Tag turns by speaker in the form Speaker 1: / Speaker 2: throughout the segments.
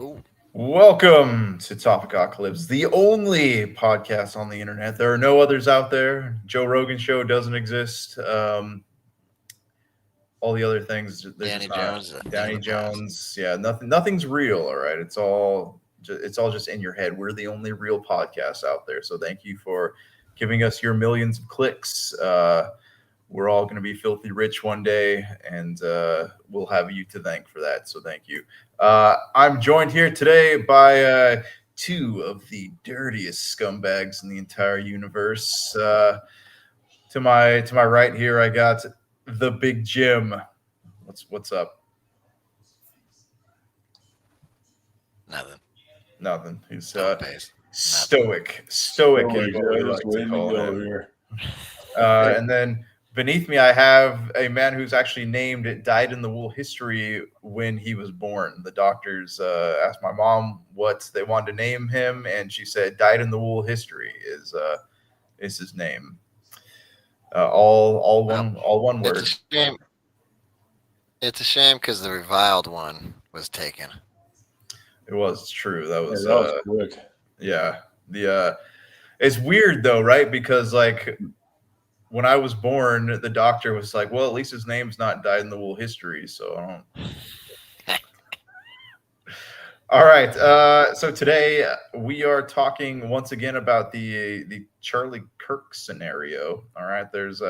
Speaker 1: Ooh.
Speaker 2: Welcome to Topicocalypse, the only podcast on the internet. There are no others out there. Joe Rogan show doesn't exist. All the other things, they're
Speaker 1: Danny
Speaker 2: just not.
Speaker 1: Jones is a thing of
Speaker 2: Danny
Speaker 1: the past.
Speaker 2: Jones, yeah, nothing's real. All right, it's all just in your head. We're the only real podcast out there. So thank you for giving us your millions of clicks. We're all going to be filthy rich one day, and we'll have you to thank for that. So thank you. I'm joined here today by two of the dirtiest scumbags in the entire universe. To my right here, I got the Big Jim. What's up?
Speaker 1: Nothing.
Speaker 2: Nothing. He's
Speaker 1: Don't pace. Nothing.
Speaker 2: stoic is
Speaker 3: Stoic,
Speaker 2: what we
Speaker 3: just
Speaker 2: like to
Speaker 3: waiting to
Speaker 2: call
Speaker 3: go
Speaker 2: him.
Speaker 3: here.
Speaker 2: And then beneath me, I have a man who's actually named dyed in the wool history when he was born. The doctors asked my mom what they wanted to name him, and she said dyed in the wool history is his name.
Speaker 1: Well,
Speaker 2: All one
Speaker 1: it's
Speaker 2: word.
Speaker 1: a shame. It's a shame because the reviled one was taken.
Speaker 2: It was true. That
Speaker 3: Yeah,
Speaker 2: was
Speaker 3: that was quick.
Speaker 2: yeah. The it's weird though, right? Because like when I was born, the doctor was like, "Well, at least his name's not dyed in the wool history." So I don't. All right. So today we are talking once again about the Charlie Kirk scenario. All right. There's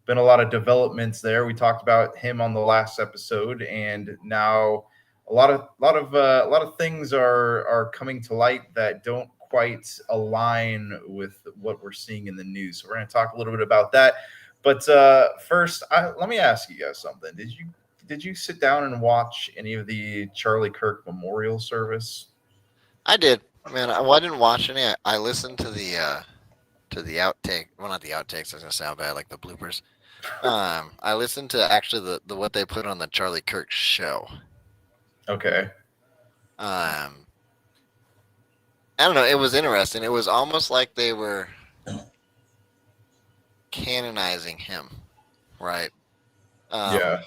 Speaker 2: been a lot of developments there. We talked about him on the last episode, and now a lot of things are coming to light that don't quite align with what we're seeing in the news. So we're going to talk a little bit about that. But first, let me ask you guys something. Did you sit down and watch any of the Charlie Kirk memorial service?
Speaker 1: I did. Man, I didn't watch any. I listened to the outtake. Well, not the outtakes. That's gonna sound bad, like the bloopers. I listened to actually the what they put on the Charlie Kirk show.
Speaker 2: Okay.
Speaker 1: Um, I don't know. It was interesting. It was almost like they were canonizing him, right?
Speaker 2: Yeah.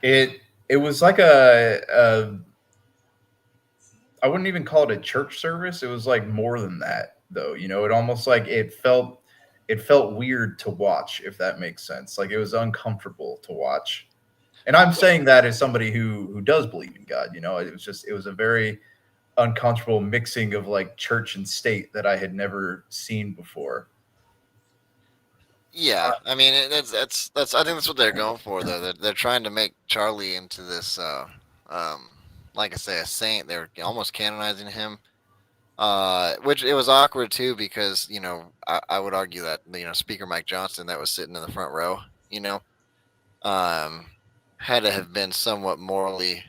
Speaker 2: It was like a I wouldn't even call it a church service. It was like more than that though. It almost like it felt weird to watch, if that makes sense. Like it was uncomfortable to watch. And I'm saying that as somebody who does believe in God. It was a very uncomfortable mixing of like church and state that I had never seen before.
Speaker 1: Yeah, I mean that's. I think that's what they're going for. Though they're trying to make Charlie into this, um, like I say, a saint. They're almost canonizing him. Which it was awkward too because I would argue that Speaker Mike Johnson that was sitting in the front row, you know, um, had to have been somewhat morally,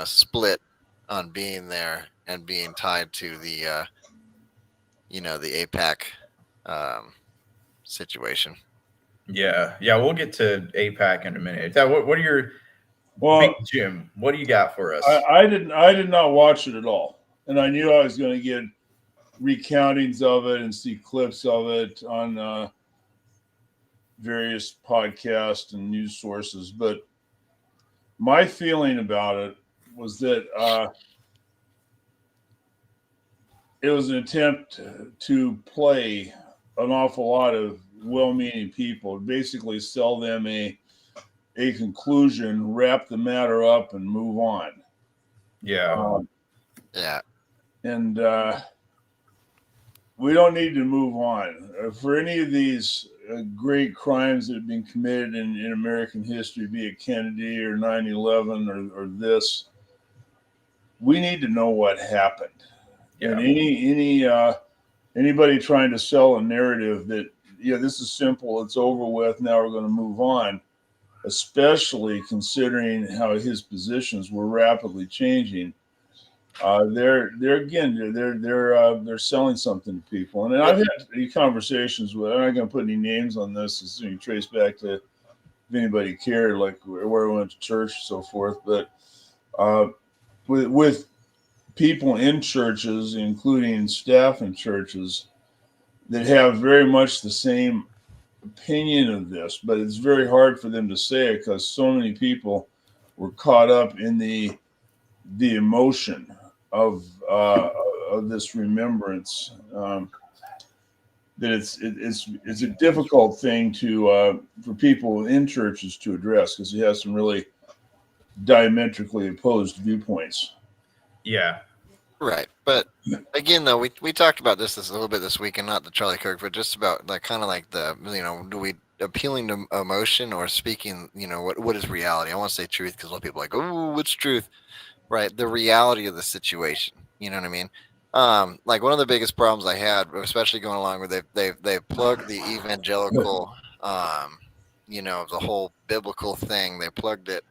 Speaker 1: split on being there and being tied to the APAC um, situation.
Speaker 2: Yeah, yeah, we'll get to APAC in a minute. What are your Big
Speaker 3: Well,
Speaker 2: Jim? What do you got for us?
Speaker 3: I did not watch it at all, and I knew I was going to get recountings of it and see clips of it on various podcasts and news sources. But my feeling about it was that it was an attempt to play an awful lot of well-meaning people, basically sell them a conclusion, wrap the matter up, and move on.
Speaker 2: Yeah,
Speaker 1: Yeah,
Speaker 3: And we don't need to move on. For any of these great crimes that have been committed in American history, be it Kennedy or 9/11 or this, we need to know what happened.
Speaker 2: yeah,
Speaker 3: And anybody trying to sell a narrative that this is simple, it's over with, now we're going to move on, especially considering how his positions were rapidly changing. They're selling something to people, and I've had conversations with. I'm not going to put any names on this. As you trace back to if anybody cared, like where we went to church and so forth. But with people in churches, including staff in churches, that have very much the same opinion of this, but it's very hard for them to say it because so many people were caught up in the the emotion of this remembrance. That it's a difficult thing to for people in churches to address, because he has some really diametrically opposed viewpoints.
Speaker 2: Yeah.
Speaker 1: Right. But again, though, we talked about this a little bit this week, and not the Charlie Kirk, but just about like kind of like the, do we appealing to emotion or speaking, what is reality? I want to say truth, because a lot of people are like, oh, what's truth? Right. The reality of the situation. You know what I mean? Like one of the biggest problems I had, especially going along with they've plugged the evangelical, the whole biblical thing. They plugged it,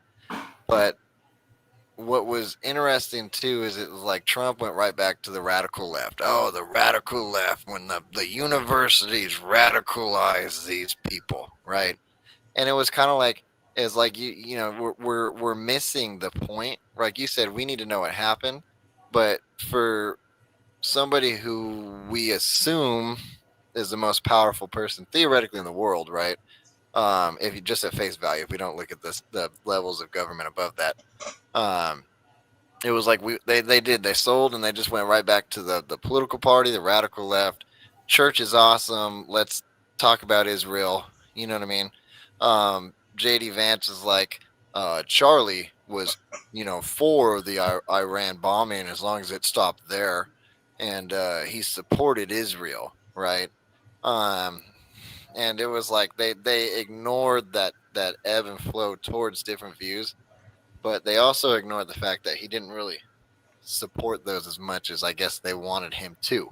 Speaker 1: but what was interesting too is it was like Trump went right back to the radical left. Oh, the radical left, when the universities radicalize these people, right? And it was kind of like, it's like we're missing the point. Like you said, we need to know what happened, but for somebody who we assume is the most powerful person theoretically in the world, right? If you just at face value, if we don't look at the levels of government above that, um, it was like they sold, and they just went right back to the political party, the radical left. Church is awesome. Let's talk about Israel. You know what I mean? JD Vance is like, Charlie was, for the Iran bombing as long as it stopped there, and he supported Israel, right? Um, and it was like they ignored that ebb and flow towards different views, but they also ignored the fact that he didn't really support those as much as I guess they wanted him to.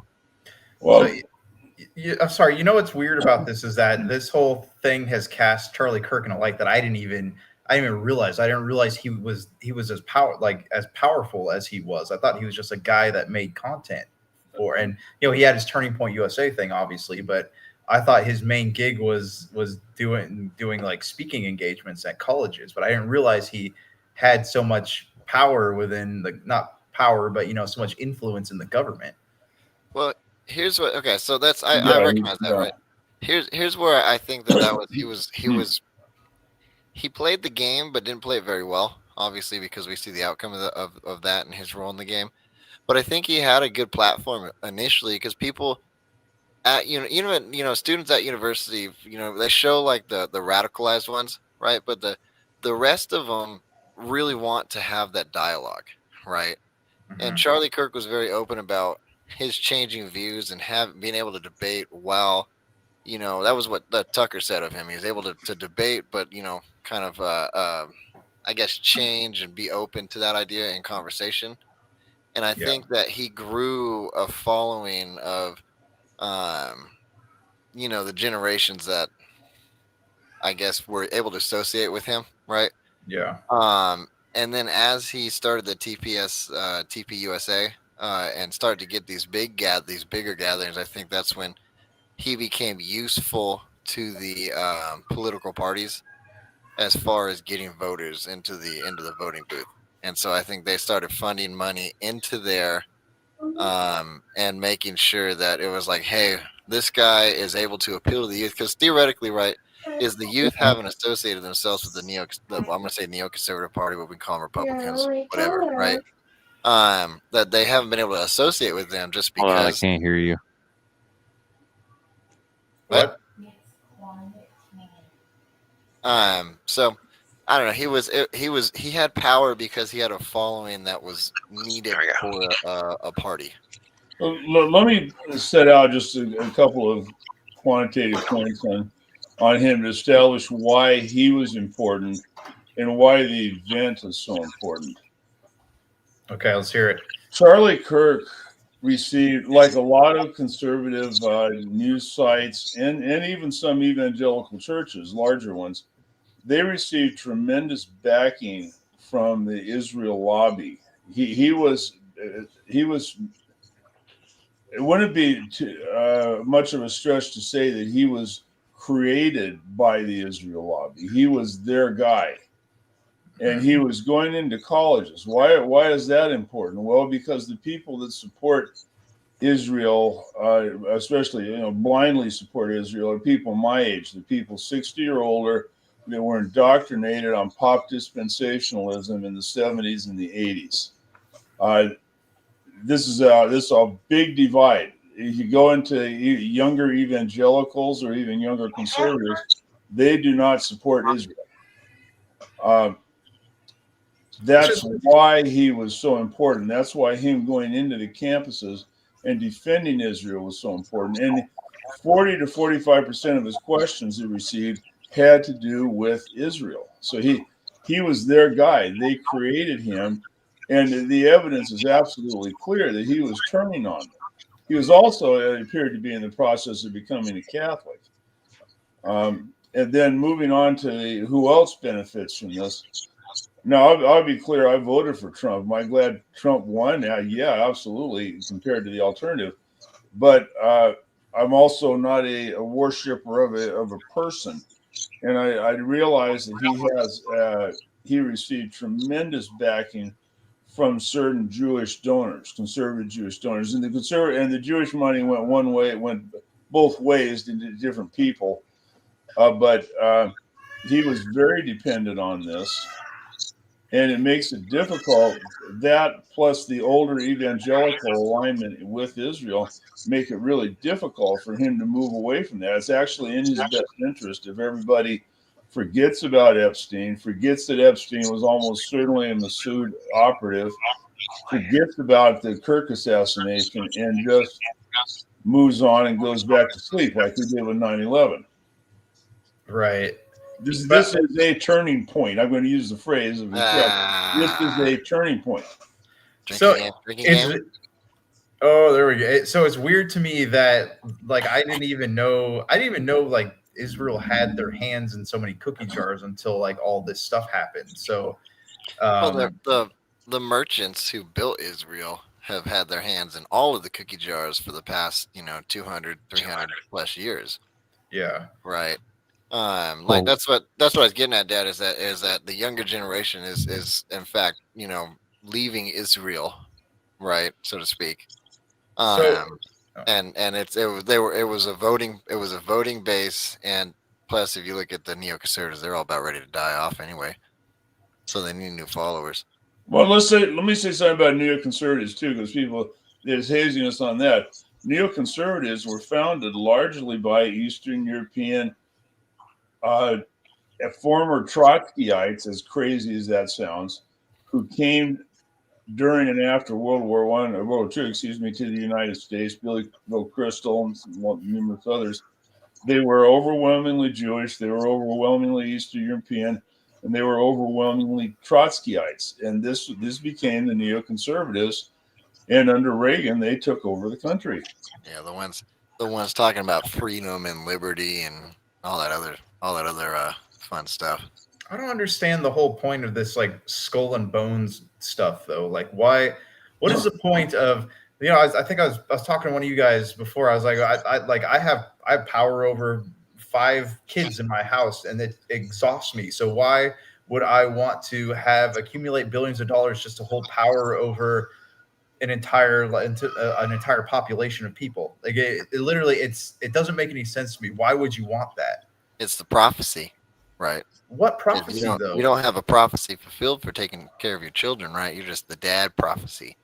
Speaker 3: Well,
Speaker 2: So, I'm sorry. You know what's weird about this is that this whole thing has cast Charlie Kirk in a light that I didn't even realize. I didn't realize he was as powerful as he was. I thought he was just a guy that made content and he had his Turning Point USA thing, obviously, but I thought his main gig was doing like speaking engagements at colleges. But I didn't realize he had so much power within the not power, but so much influence in the government.
Speaker 1: Well, here's what. Okay, so that's I
Speaker 3: yeah,
Speaker 1: recognize that, right? Here's where I think that was he played the game but didn't play it very well. Obviously, because we see the outcome of that and his role in the game. But I think he had a good platform initially, because people at students at university, they show like the radicalized ones, right? But the rest of them really want to have that dialogue, right? And
Speaker 2: Mhm.
Speaker 1: Charlie Kirk was very open about his changing views and being able to debate while, that was what the Tucker said of him. He was able to debate, but kind of I guess change and be open to that idea in conversation. And I
Speaker 2: Yeah.
Speaker 1: think that he grew a following of um, the generations that I guess were able to associate with him, right?
Speaker 2: Yeah.
Speaker 1: And then as he started the TPUSA, and started to get these bigger gatherings, I think that's when he became useful to the political parties as far as getting voters into the voting booth. And so I think they started funding money into there, and making sure that it was like, hey, this guy is able to appeal to the youth, because theoretically, right, is the youth haven't associated themselves with I'm going to say neoconservative party, what we call them Republicans, whatever, right? That they haven't been able to associate with them just
Speaker 4: Hold on, I
Speaker 1: because.
Speaker 4: can't hear you.
Speaker 2: What?
Speaker 1: So I don't know. He had power because he had a following that was needed for a party.
Speaker 3: let me set out just a couple of quantitative points on him to establish why he was important and why the event is so important.
Speaker 2: Okay, let's hear it.
Speaker 3: Charlie Kirk received, like a lot of conservative news sites and even some evangelical churches, larger ones, they received tremendous backing from the Israel lobby. He was. It wouldn't be much of a stretch to say that he was created by the Israel lobby. He was their guy, and he was going into colleges. Why is that important? Well, because the people that support Israel, especially blindly support Israel, are people my age, the people 60 or older that were indoctrinated on pop dispensationalism in the 70s and the 80s. This is a big divide. If you go into younger evangelicals or even younger conservatives, they do not support Israel. That's why he was so important. That's why him going into the campuses and defending Israel was so important. And 40 to 45% of his questions he received had to do with Israel. So he was their guy. They created him, and the evidence is absolutely clear that he was turning on them. He was also, it appeared to be in the process of becoming a Catholic. And then moving on to who else benefits from this. Now, I'll be clear. I voted for Trump. Am I glad Trump won? Yeah, absolutely, compared to the alternative. But I'm also not a worshiper of a person, and I realize that he received tremendous backing from certain Jewish donors, conservative Jewish donors, and the Jewish money went one way. It went both ways to different people, but he was very dependent on this. And it makes it difficult. That plus the older evangelical alignment with Israel make it really difficult for him to move away from that. It's actually in his best interest if everybody forgets about Epstein, forgets that Epstein was almost certainly a Masood operative, forgets about the Kirk assassination, and just moves on and goes back to sleep like we did with 9/11.
Speaker 2: Right.
Speaker 3: This is a turning point. I'm going to use the phrase of this is a turning point.
Speaker 1: Drinking game.
Speaker 2: Oh, there we go. So it's weird to me that like I didn't even know like Israel had their hands in so many cookie jars until like all this stuff happened. So
Speaker 1: Well, the merchants who built Israel have had their hands in all of the cookie jars for the past 200 300 plus years.
Speaker 2: Yeah.
Speaker 1: Right. Like that's what I was getting at, Dad, is that the younger generation is in fact leaving Israel, right, so to speak. And it was a voting base, and plus if you look at the neoconservatives, they're all about ready to die off anyway, so they need new followers.
Speaker 3: Well, let me say something about neoconservatives too, because there's haziness on that. Neoconservatives were founded largely by Eastern European former Trotskyites, as crazy as that sounds, who came during and after World War I, or World War II, excuse me, to the United States. Bill Kristol and numerous others. They were overwhelmingly Jewish. They were overwhelmingly Eastern European, and they were overwhelmingly Trotskyites. And this became the neoconservatives. And under Reagan, they took over the country.
Speaker 1: Yeah, the ones talking about freedom and liberty and all that other fun stuff.
Speaker 2: I don't understand the whole point of this like skull and bones stuff though. Like why? What is the point of I think I was talking to one of you guys before. I was like I have power over 5 kids in my house and it exhausts me. So why would I want to accumulate billions of dollars just to hold power over an entire population of people? Like it literally it doesn't make any sense to me. Why would you want that?
Speaker 1: It's the prophecy, right?
Speaker 2: What prophecy though?
Speaker 1: You don't have a prophecy fulfilled for taking care of your children, right? You're just the dad prophecy.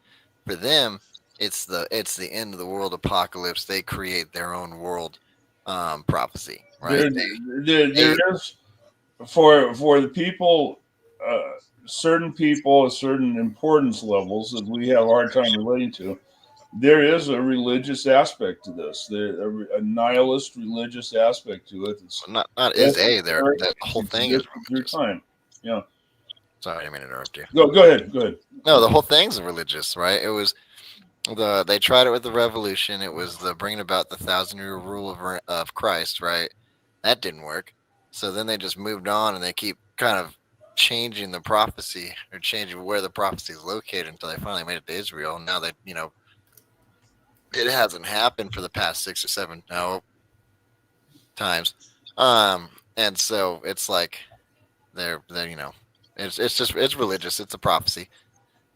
Speaker 1: For them, it's the end of the world apocalypse. They create their own world prophecy, right?
Speaker 3: There is for the people, certain people at certain importance levels that we have a hard time relating to. There is a religious aspect to this. There's a nihilist religious aspect to it. It's
Speaker 1: not is a there. The whole thing is
Speaker 3: religious. Time. Yeah.
Speaker 1: Sorry, I didn't mean to interrupt you.
Speaker 3: Go ahead. Go ahead.
Speaker 1: No, the whole thing's religious, right? It was they tried it with the revolution. It was the bringing about the 1,000-year rule of Christ, right? That didn't work. So then they just moved on, and they keep kind of changing the prophecy or changing where the prophecy is located until they finally made it to Israel. And now they it hasn't happened for the past 6 or 7 times, and so it's like they're it's religious. It's a prophecy.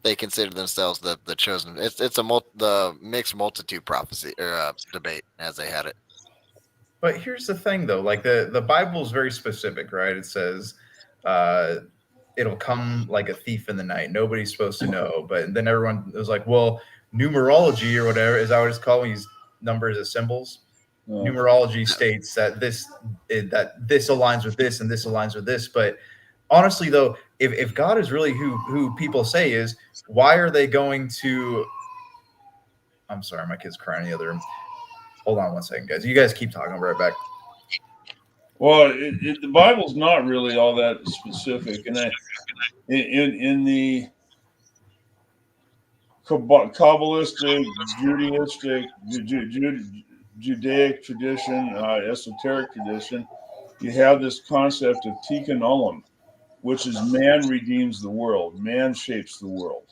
Speaker 1: They consider themselves the chosen. It's the mixed multitude prophecy or debate as they had it.
Speaker 2: But here's the thing, though. Like the Bible is very specific, right? It says it'll come like a thief in the night. Nobody's supposed to know. But then everyone was like, well, numerology or whatever, is that what it's called? We use numbers as symbols. Numerology states that this aligns with this and this aligns with this. But honestly, though, if God is really who people say is, why are they going to? I'm sorry, my kid's crying in the other room. Hold on one second, guys. You guys keep talking. I'll be right back.
Speaker 3: Well, the Bible's not really all that specific, and in the Kabbalistic, Judaic tradition, esoteric tradition, you have this concept of tikkun olam, which is man redeems the world, man shapes the world.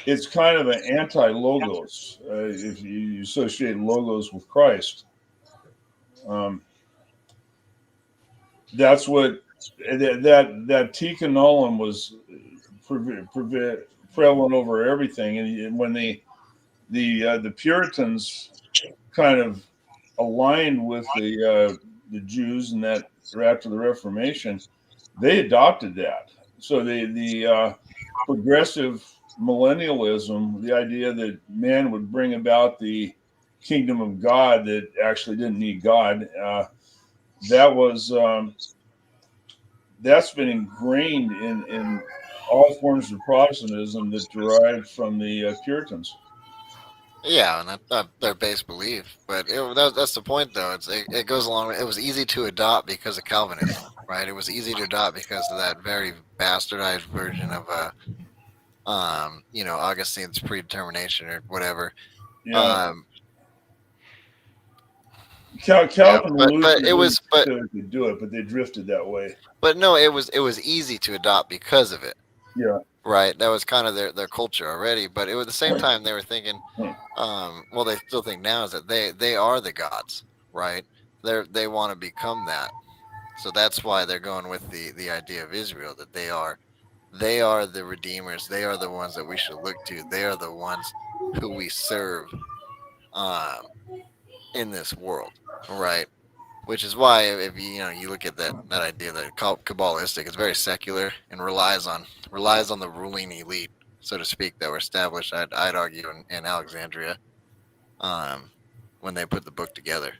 Speaker 3: It's kind of an anti-logos if you associate logos with Christ. That's what that tikkun olam was prevalent over everything. And when the Puritans kind of aligned with the Jews, and that after the Reformation, they adopted that. So the progressive millennialism, the idea that man would bring about the kingdom of God that actually didn't need God, that's been ingrained in all forms of Protestantism that derived from the Puritans.
Speaker 1: Yeah, and that's their base belief. But that's the point, though. It goes along. It was easy to adopt because of Calvinism, right? It was easy to adopt because of that very bastardized version of Augustine's predetermination or whatever.
Speaker 3: Yeah.
Speaker 1: Calvin
Speaker 3: and
Speaker 1: but it was, but
Speaker 3: they do it, but they drifted that way.
Speaker 1: But no, it was easy to adopt because of it.
Speaker 3: Yeah.
Speaker 1: Right. That was kind of their culture already. But at the same time, they were thinking, well, they still think now is that they are the gods, right? They want to become that. So that's why they're going with the idea of Israel, that they are the redeemers. They are the ones that we should look to. They are the ones who we serve in this world, right? Which is why, if you look at that idea that Kabbalistic, it's very secular and relies on the ruling elite, so to speak, that were established. I'd argue in Alexandria, when they put the book together.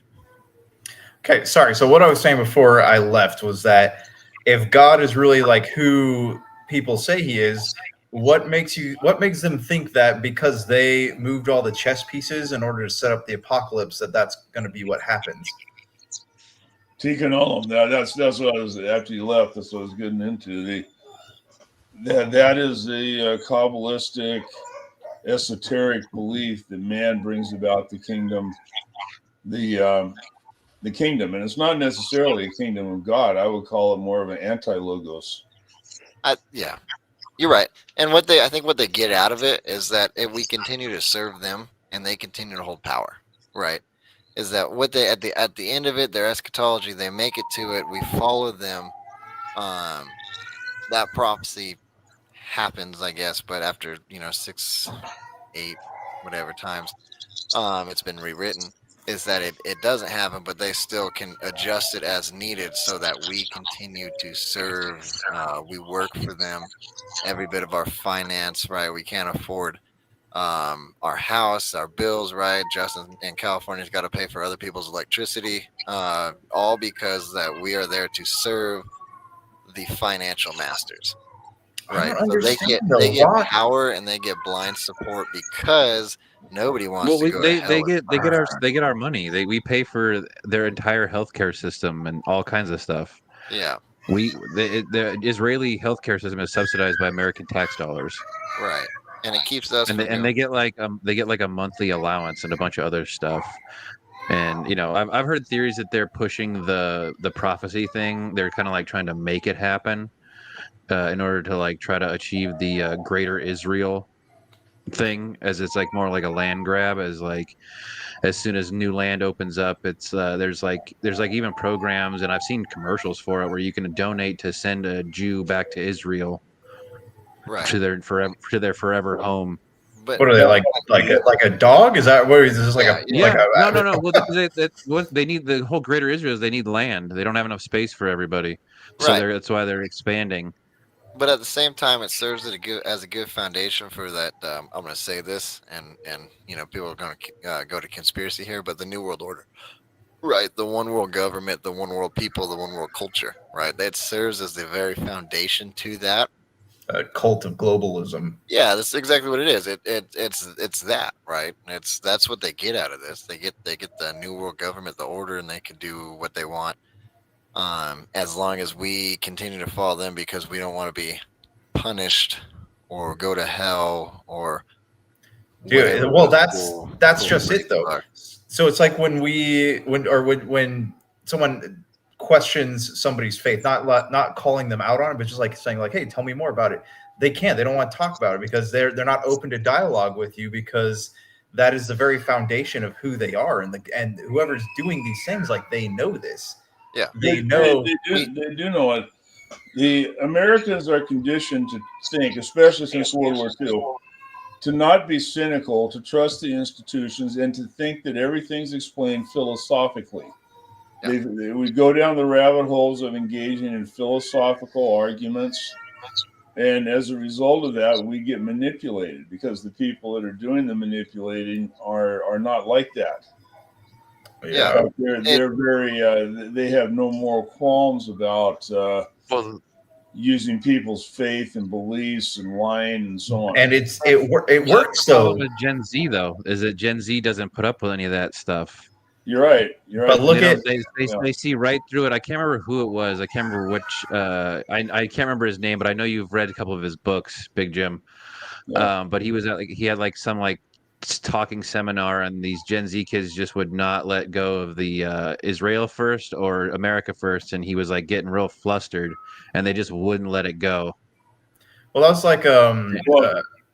Speaker 2: Okay, sorry. So what I was saying before I left was that if God is really like who people say he is, what makes them think that because they moved all the chess pieces in order to set up the apocalypse, that's going to be what happens?
Speaker 3: Tikkun olam. That's what I was, after you left, that's what I was getting into. That is a Kabbalistic esoteric belief that man brings about the kingdom, the kingdom, and it's not necessarily a kingdom of God. I would call it more of an anti-logos.
Speaker 1: Yeah, you're right. And I think what they get out of it is that if we continue to serve them and they continue to hold power, right? Is that what they at the end of it, their eschatology, they make it to it, we follow them. That prophecy happens, I guess, but after 6, 8, whatever times, it's been rewritten. Is that it doesn't happen, but they still can adjust it as needed so that we continue to serve. We work for them, every bit of our finance, right? We can't afford our house, our bills, right? Justin in California's got to pay for other people's electricity, all because that we are there to serve the financial masters, right? So they get power and they get blind support because nobody wants to go to hell.
Speaker 4: They get our money. We pay for their entire healthcare system and all kinds of stuff.
Speaker 1: Yeah.
Speaker 4: The Israeli healthcare system is subsidized by American tax dollars.
Speaker 1: Right. And it keeps us
Speaker 4: and they get like a monthly allowance and a bunch of other stuff. And I've heard theories that they're pushing the prophecy thing. They're kind of like trying to make it happen in order to like try to achieve the greater Israel thing, as it's like more like a land grab. As like as soon as new land opens up, it's there's like even programs, and I've seen commercials for it, where you can donate to send a Jew back to Israel,
Speaker 1: right,
Speaker 4: to their forever home.
Speaker 1: but
Speaker 2: What are they like a dog? Is that where is this like
Speaker 4: Yeah.
Speaker 2: a
Speaker 4: No. Well, what they need, the whole greater Israel is they need land. They don't have enough space for everybody, so
Speaker 1: right.
Speaker 4: that's why they're expanding.
Speaker 1: But at the same time, it serves as a good foundation for that. I'm going to say this, and people are going to go to conspiracy here, but the New World Order, right? The one world government, the one world people, the one world culture, right? That serves as the very foundation to that.
Speaker 2: cult of globalism?
Speaker 1: Yeah, that's exactly what it is. It's that, right? That's what they get out of this. They get the New World Government, the order, and they can do what they want. As long as we continue to follow them because we don't want to be punished or go to hell or
Speaker 2: Dude, well, that's just it though.
Speaker 1: are.
Speaker 2: So it's like when someone questions somebody's faith, not calling them out on it, but just like saying like, "Hey, tell me more about it." They can't. They don't want to talk about it because they're not open to dialogue with you because that is the very foundation of who they are, and whoever's doing these things, like they know this.
Speaker 1: Yeah,
Speaker 2: they know.
Speaker 3: They do know it. The Americans are conditioned to think, especially since World War II, to not be cynical, to trust the institutions, and to think that everything's explained philosophically.
Speaker 1: Yeah.
Speaker 3: They would go down the rabbit holes of engaging in philosophical arguments. And as a result of that, we get manipulated because the people that are doing the manipulating are not like that.
Speaker 1: Yeah.
Speaker 3: They're very, they have no moral qualms about using people's faith and beliefs and lying and so on.
Speaker 2: And it works though.
Speaker 4: With Gen Z though, is that Gen Z doesn't put up with any of that stuff.
Speaker 3: You're right.
Speaker 2: But look
Speaker 4: they see right through it. I can't remember who it was. I can't remember which. I can't remember his name, but I know you've read a couple of his books, Big Jim.
Speaker 3: Yeah.
Speaker 4: But he was he had like some talking seminar, and these Gen Z kids just would not let go of the Israel first or America first, and he was like getting real flustered, and they just wouldn't let it go.
Speaker 2: Well, that was like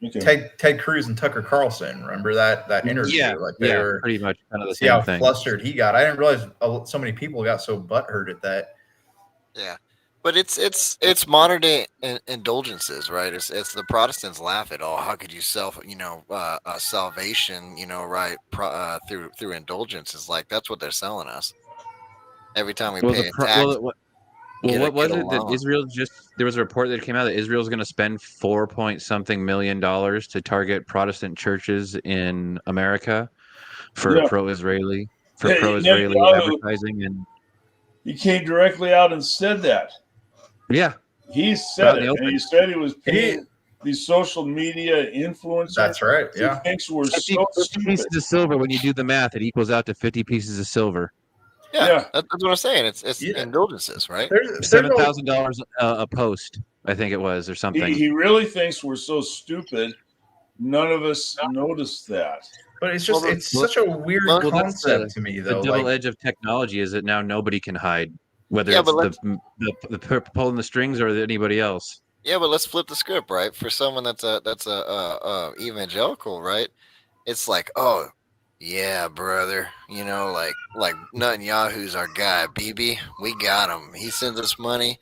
Speaker 3: Okay.
Speaker 2: Ted Cruz and Tucker Carlson. Remember that interview?
Speaker 4: Yeah,
Speaker 2: like they were
Speaker 4: pretty much kind of the
Speaker 2: see
Speaker 4: same
Speaker 2: how
Speaker 4: thing.
Speaker 2: flustered he got. I didn't realize so many people got so butthurt at that.
Speaker 1: Yeah, but it's modern day indulgences, right? It's the Protestants laugh at, oh, how could you salvation, right, through indulgences? Like that's what they're selling us every time we pay a tax.
Speaker 4: What was it that Israel there was a report that came out that Israel's going to spend $4-point-something million to target Protestant churches in America for pro-Israeli advertising, and
Speaker 3: he came directly out and said that.
Speaker 4: Yeah,
Speaker 3: he said it, and he said he was paying these social media influencers.
Speaker 2: That's right. Yeah,
Speaker 3: he thinks we're
Speaker 4: 50
Speaker 3: stupid.
Speaker 4: pieces of silver. When you do the math, it equals out to 50 pieces of silver.
Speaker 1: Yeah, that's what I'm saying. It's indulgences, right?
Speaker 4: $7,000 a post, I think it was, or something.
Speaker 3: He really thinks we're so stupid. None of us noticed that.
Speaker 2: But it's just it's such a weird concept to me, though.
Speaker 4: The double edge of technology is that now nobody can hide, whether it's the pulling the strings or anybody else.
Speaker 1: Yeah, but let's flip the script, right? For someone that's a evangelical, right? It's like, oh, yeah, brother, like Netanyahu's our guy, BB. We got him. He sends us money.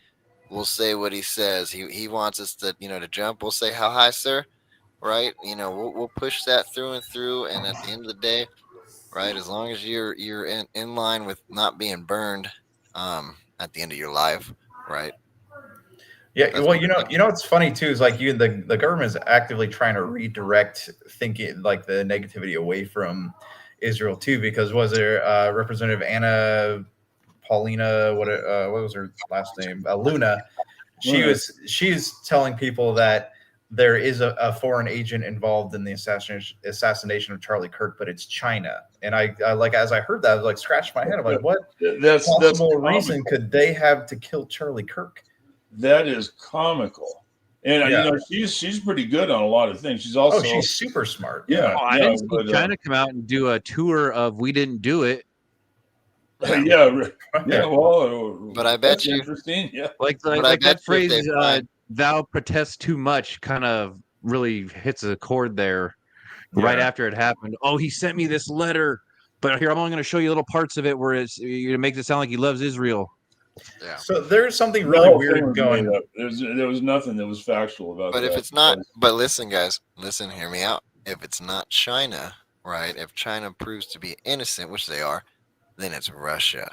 Speaker 1: We'll say what he says. He wants us to, to jump. We'll say, how high, sir? Right? We'll push that through and through. And at the end of the day, right, as long as you're in line with not being burned, at the end of your life, right?
Speaker 2: Yeah, well, what's funny too is like the government is actively trying to redirect thinking like the negativity away from Israel too, because was there Representative Anna Paulina, what was her last name? Luna. She's telling people that there is a foreign agent involved in the assassination of Charlie Kirk, but it's China. And I like, as I heard that, I was like, scratched my head. I'm like, what possible reason could they have to kill Charlie Kirk?
Speaker 3: That is comical. And she's pretty good on a lot of things. She's also
Speaker 2: she's super smart.
Speaker 3: Yeah.
Speaker 4: I didn't see China come out and do a tour of "We Didn't Do It."
Speaker 3: Yeah. Well,
Speaker 1: but I bet you
Speaker 3: interesting. Yeah.
Speaker 4: Like that phrase, "Thou protest too much," kind of really hits a chord there. Right after it happened. Oh, he sent me this letter, but here I'm only going to show you little parts of it where it makes it sound like he loves Israel.
Speaker 1: Yeah.
Speaker 2: So there's something really weird going on.
Speaker 3: There was nothing that was factual about that.
Speaker 1: But if it's not, but listen, guys, hear me out. if it's not China, right? If China proves to be innocent, which they are, then it's Russia.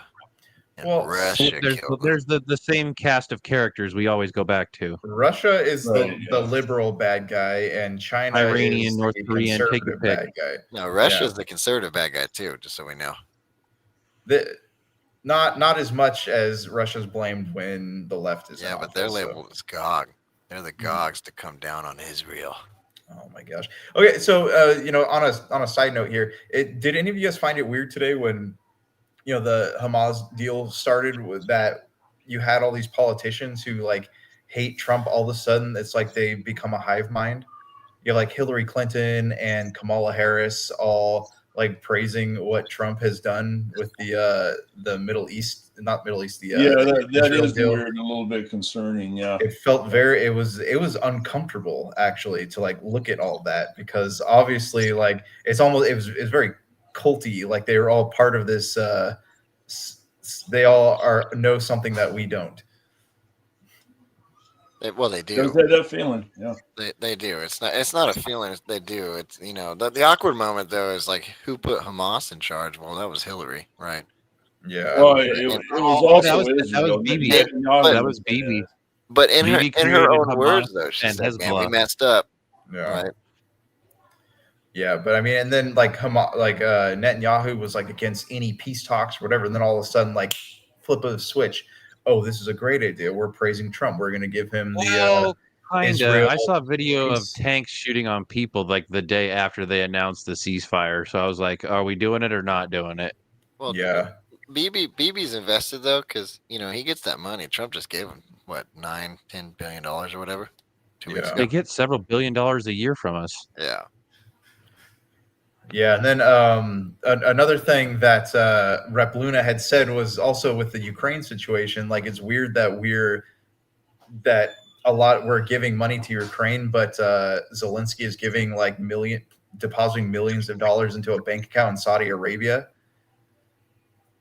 Speaker 1: And
Speaker 2: Well,
Speaker 1: Russia killed them.
Speaker 4: There's the same cast of characters we always go back to.
Speaker 2: Russia is
Speaker 3: Right,
Speaker 2: the
Speaker 3: yeah.
Speaker 2: liberal bad guy, and China
Speaker 4: Iranian,
Speaker 2: is
Speaker 4: North
Speaker 2: the
Speaker 4: Korean, take your
Speaker 2: conservative
Speaker 4: pick.
Speaker 2: bad guy.
Speaker 1: No, Russia's the conservative bad guy too, just so we know.
Speaker 2: Not as much as Russia's blamed when the left is in
Speaker 1: Yeah, but they're
Speaker 2: office, so.
Speaker 1: labeled as Gog. They're the Gogs to come down on Israel.
Speaker 2: Oh my gosh. Okay, so on a side note here, did any of you guys find it weird today when the Hamas deal started with that you had all these politicians who like hate Trump all of a sudden? It's like they become a hive mind. You have like Hillary Clinton and Kamala Harris all like praising what Trump has done with the Middle East, not Middle East,
Speaker 3: Yeah,
Speaker 2: the
Speaker 3: that
Speaker 2: Israel
Speaker 3: is
Speaker 2: deal.
Speaker 3: weird and a little bit concerning. Yeah.
Speaker 2: It felt it was uncomfortable actually to like look at all that, because obviously like it was very culty, like they were all part of this they all know something that we don't.
Speaker 1: Well, they do.
Speaker 3: There's that feeling. Yeah.
Speaker 1: They do. It's not a feeling. They do. It's the awkward moment though is like who put Hamas in charge? Well, that was Hillary, right?
Speaker 2: Yeah.
Speaker 3: Well, it was also
Speaker 4: that was Bibi.
Speaker 3: Netanyahu
Speaker 4: That was Bibi.
Speaker 1: But in
Speaker 4: Bibi
Speaker 1: her
Speaker 4: created
Speaker 1: own
Speaker 4: Hamas
Speaker 1: words though, she
Speaker 4: and
Speaker 1: said, "Man, we
Speaker 4: Hezbollah."
Speaker 1: messed up."
Speaker 2: Yeah.
Speaker 1: Right?
Speaker 2: Yeah, but I mean, and then like Netanyahu was like against any peace talks or whatever, and then all of a sudden like flip of the switch. Oh, this is a great idea. We're praising Trump. We're going to give him the
Speaker 4: Kinda.
Speaker 2: Israel
Speaker 4: I saw a video of
Speaker 2: peace.
Speaker 4: tanks shooting on people like the day after they announced the ceasefire. So I was like, are we doing it or not doing it?
Speaker 1: Well,
Speaker 2: Yeah.
Speaker 1: BB's invested though, because he gets that money. Trump just gave him what $9-10 billion or whatever 2 weeks
Speaker 2: Yeah.
Speaker 1: ago.
Speaker 4: They get several $1 billion a year from us.
Speaker 1: Yeah.
Speaker 2: Yeah, and then another thing that Rep Luna had said was also with the Ukraine situation. Like, it's weird that we're giving money to Ukraine, but Zelensky is giving depositing millions of dollars into a bank account in Saudi Arabia.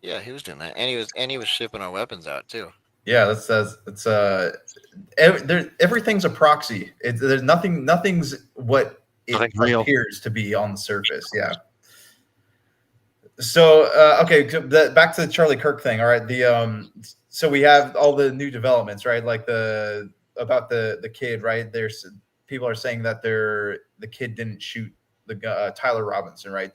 Speaker 1: Yeah, he was doing that, and he was shipping our weapons out too.
Speaker 2: Yeah, everything's a proxy. There's nothing's what it
Speaker 4: real.
Speaker 2: appears to be on the surface. Yeah. So okay, back to the Charlie Kirk thing. All right, so we have all the new developments, right? Like about the kid, right? There's people are saying that the kid didn't shoot the Tyler Robinson, right?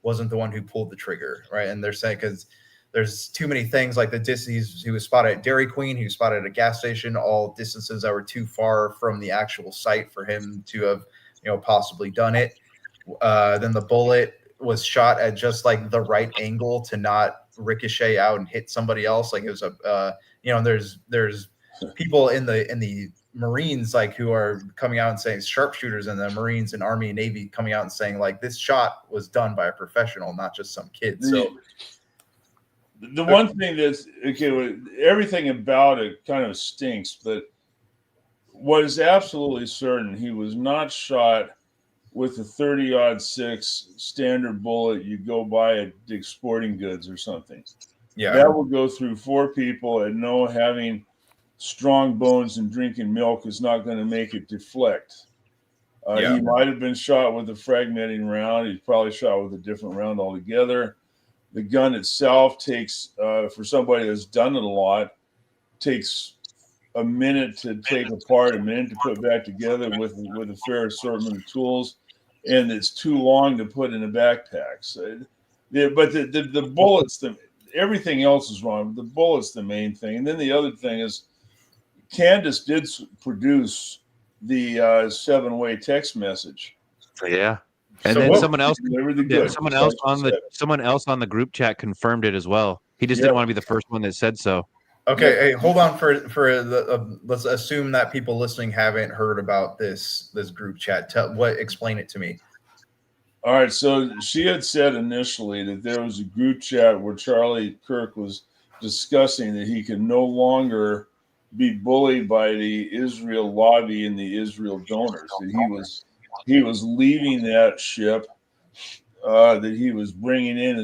Speaker 2: Wasn't the one who pulled the trigger, right? And they're saying because there's too many things like he was spotted at Dairy Queen, he was spotted at a gas station, all distances that were too far from the actual site for him to have possibly done it. Then the bullet was shot at just like the right angle to not ricochet out and hit somebody else. Like it was there's people in the Marines like who are coming out and saying, sharpshooters in the Marines and Army and Navy coming out and saying like this shot was done by a professional, not just some kid. So
Speaker 3: the one thing that's everything about it kind of stinks, but what is absolutely certain, he was not shot with a 30-06 standard bullet you go buy at Dick's Sporting Goods or something.
Speaker 2: Yeah,
Speaker 3: that will go through 4 people, and having strong bones and drinking milk is not going to make it deflect. He might have been shot with a fragmenting round. He's probably shot with a different round altogether. The gun itself takes, for somebody that's done it a lot, takes a minute to take apart, a minute to put back together with a fair assortment of tools, and it's too long to put in a backpack. So, but the bullets, everything else is wrong. The bullet's the main thing. And then the other thing is Candace did produce the 7-way text message.
Speaker 4: Yeah. And
Speaker 2: So
Speaker 4: then
Speaker 2: what-
Speaker 4: someone else someone else on the group chat confirmed it as well. He just didn't want to be the first one that said so.
Speaker 2: Okay, hey, hold on let's assume that people listening haven't heard about this group chat. Explain it to me.
Speaker 3: All right, so she had said initially that there was a group chat where Charlie Kirk was discussing that he could no longer be bullied by the Israel lobby and the Israel donors, that he was leaving that ship, that he was bringing in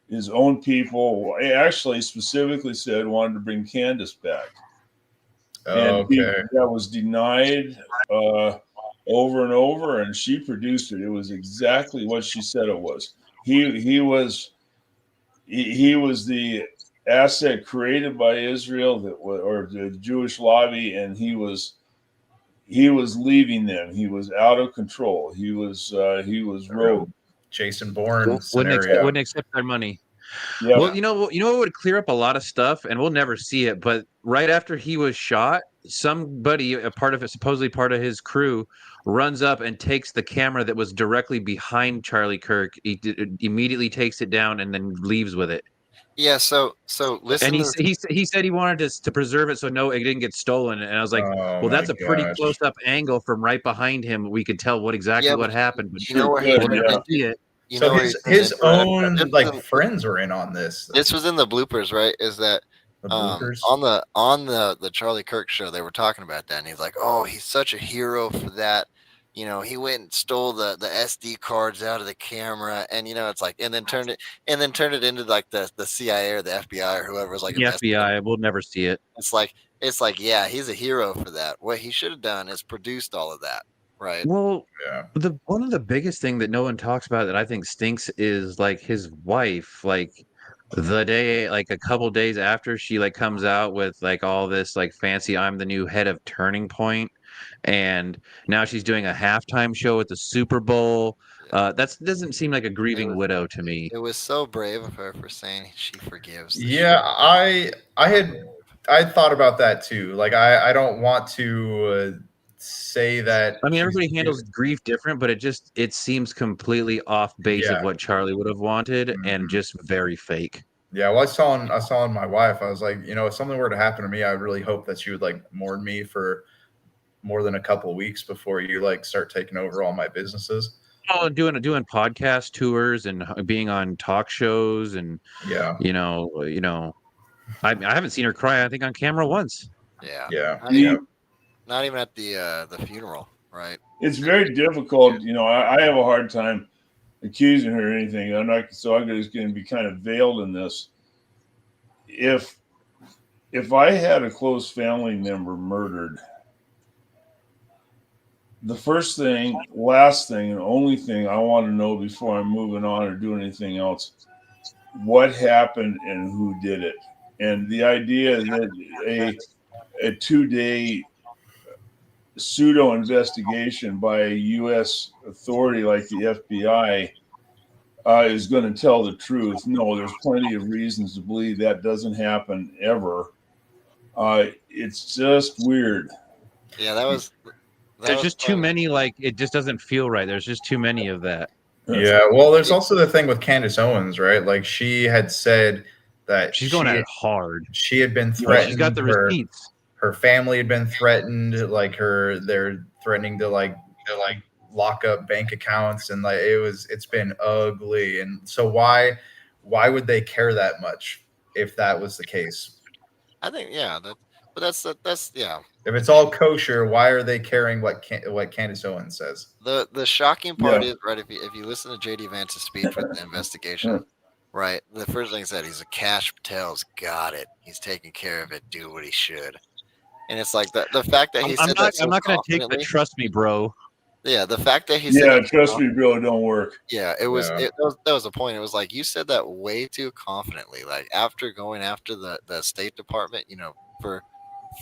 Speaker 3: his own people. He actually specifically said wanted to bring Candace back. And
Speaker 2: Okay.
Speaker 3: that was denied. over and over, and she produced it. It was exactly what she said it was. He was the asset created by Israel or the Jewish lobby, and he was leaving them. He was out of control. He was rogue.
Speaker 2: Jason Bourne
Speaker 4: Wouldn't
Speaker 2: scenario.
Speaker 4: wouldn't accept their money.
Speaker 3: Yeah.
Speaker 4: Well, you know what would clear up a lot of stuff, and we'll never see it. But right after he was shot, somebody, supposedly part of his crew, runs up and takes the camera that was directly behind Charlie Kirk. He immediately takes it down and then leaves with it.
Speaker 1: Yeah, so listen.
Speaker 4: And he said he wanted to preserve it so it didn't get stolen. And I was like,
Speaker 2: Oh,
Speaker 4: well, that's
Speaker 2: my
Speaker 4: a pretty
Speaker 2: gosh.
Speaker 4: close up angle from right behind him. We could tell exactly what happened, but
Speaker 1: you know where
Speaker 3: Good,
Speaker 1: he
Speaker 4: we'll
Speaker 3: yeah.
Speaker 4: never see it.
Speaker 1: You
Speaker 2: So
Speaker 1: know where
Speaker 2: his own
Speaker 1: This
Speaker 2: like
Speaker 1: was in-
Speaker 2: friends were in on this.
Speaker 1: This was in the bloopers, right? Is that
Speaker 2: The bloopers.
Speaker 1: on the Charlie Kirk show? They were talking about that, and he's like, "Oh, he's such a hero for that." You know, he went and stole the SD cards out of the camera, and it's like, and then turned it into like the CIA or the FBI or whoever was like
Speaker 4: The FBI, we'll never see it.
Speaker 1: It's like, yeah, he's a hero for that. What he should have done is produced all of that, right?
Speaker 4: Well,
Speaker 2: Yeah.
Speaker 4: one of the biggest thing that no one talks about that I think stinks is like his wife. Like a couple days after she like comes out with like all this like fancy, I'm the new head of Turning Point, and now she's doing a halftime show at the Super Bowl. That doesn't seem like a grieving widow to me.
Speaker 1: It was so brave of her for saying she forgives.
Speaker 2: Yeah, I thought about that too. Like I don't want to say that.
Speaker 4: I mean,
Speaker 2: she's
Speaker 4: everybody handles
Speaker 2: forgiven.
Speaker 4: grief different, but it seems completely off base
Speaker 2: Yeah.
Speaker 4: of what Charlie would have wanted, and
Speaker 2: Mhm.
Speaker 4: just very fake.
Speaker 2: Yeah, well, I saw in my wife. I was like, if something were to happen to me, I really hope that she would like mourn me for more than a couple of weeks before you like start taking over all my businesses.
Speaker 4: Oh, doing podcast tours and being on talk shows, and
Speaker 2: Yeah,
Speaker 4: I haven't seen her cry, I think, on camera once.
Speaker 1: Yeah.
Speaker 2: yeah,
Speaker 1: Not even at the funeral, right?
Speaker 3: It's very difficult. I have a hard time accusing her of anything. I'm just going to be kind of veiled in this. If I had a close family member murdered, the first thing, last thing, and only thing I want to know before I'm moving on or doing anything else, what happened and who did it. And the idea that a 2-day pseudo investigation by a U.S. authority like the FBI is going to tell the truth. No, there's plenty of reasons to believe that doesn't happen ever. It's just weird.
Speaker 1: Yeah,
Speaker 4: There's just too many. Like, it just doesn't feel right. There's just too many of that.
Speaker 2: yeah. Well, there's also the thing with Candace Owens, right? Like she had said that
Speaker 4: She's going at it hard.
Speaker 2: She had been threatened.
Speaker 4: She's got the receipts.
Speaker 2: Her family had been threatened. Like they're threatening to like lock up bank accounts, and like it's been ugly. And so why would they care that much if that was the case?
Speaker 1: I think that's yeah.
Speaker 2: If it's all kosher, why are they caring what Candace Owens says?
Speaker 1: The shocking part is, right, if you listen to JD Vance's speech with the investigation, right, the first thing he said, he's a Cash Patel's got it. He's taking care of it. Do what he should. And it's like the fact that he said that so
Speaker 4: I'm not going to take the trust me, bro.
Speaker 1: Yeah, the fact that he said that
Speaker 3: trust me, bro, don't work.
Speaker 1: Yeah, it was.
Speaker 2: Yeah.
Speaker 1: That was the point. It was like you said that way too confidently. Like after going after the State Department,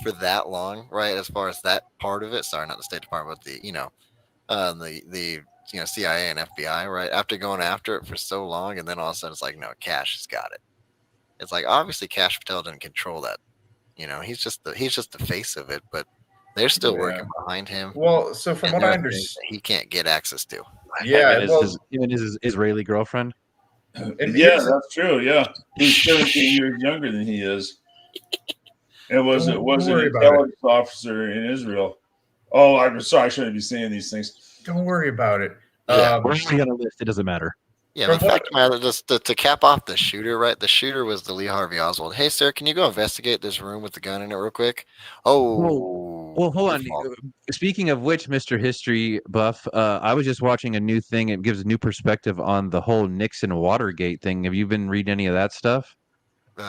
Speaker 1: for that long, right? As far as that part of it, sorry, not the State Department, but the CIA and FBI, right? After going after it for so long, and then all of a sudden it's like, no, Cash has got it. It's like obviously Cash Patel didn't control that. He's just the face of it, but they're still working behind him.
Speaker 2: Well, so from what I understand,
Speaker 1: he can't get access to.
Speaker 2: Yeah,
Speaker 4: even his Israeli girlfriend.
Speaker 3: Yeah, that's true. Yeah, he's 17 years younger than he is. It was an intelligence officer in Israel. Oh, I'm sorry, I shouldn't be saying these things.
Speaker 2: Don't worry about it.
Speaker 4: We're just on a list. It doesn't matter.
Speaker 1: Yeah, the fact of the matter, just to cap off the shooter, right? The shooter was the Lee Harvey Oswald. Hey, sir, can you go investigate this room with the gun in it real quick? Oh,
Speaker 4: well, hold on. Speaking of which, Mr. History Buff, I was just watching a new thing. It gives a new perspective on the whole Nixon Watergate thing. Have you been reading any of that stuff?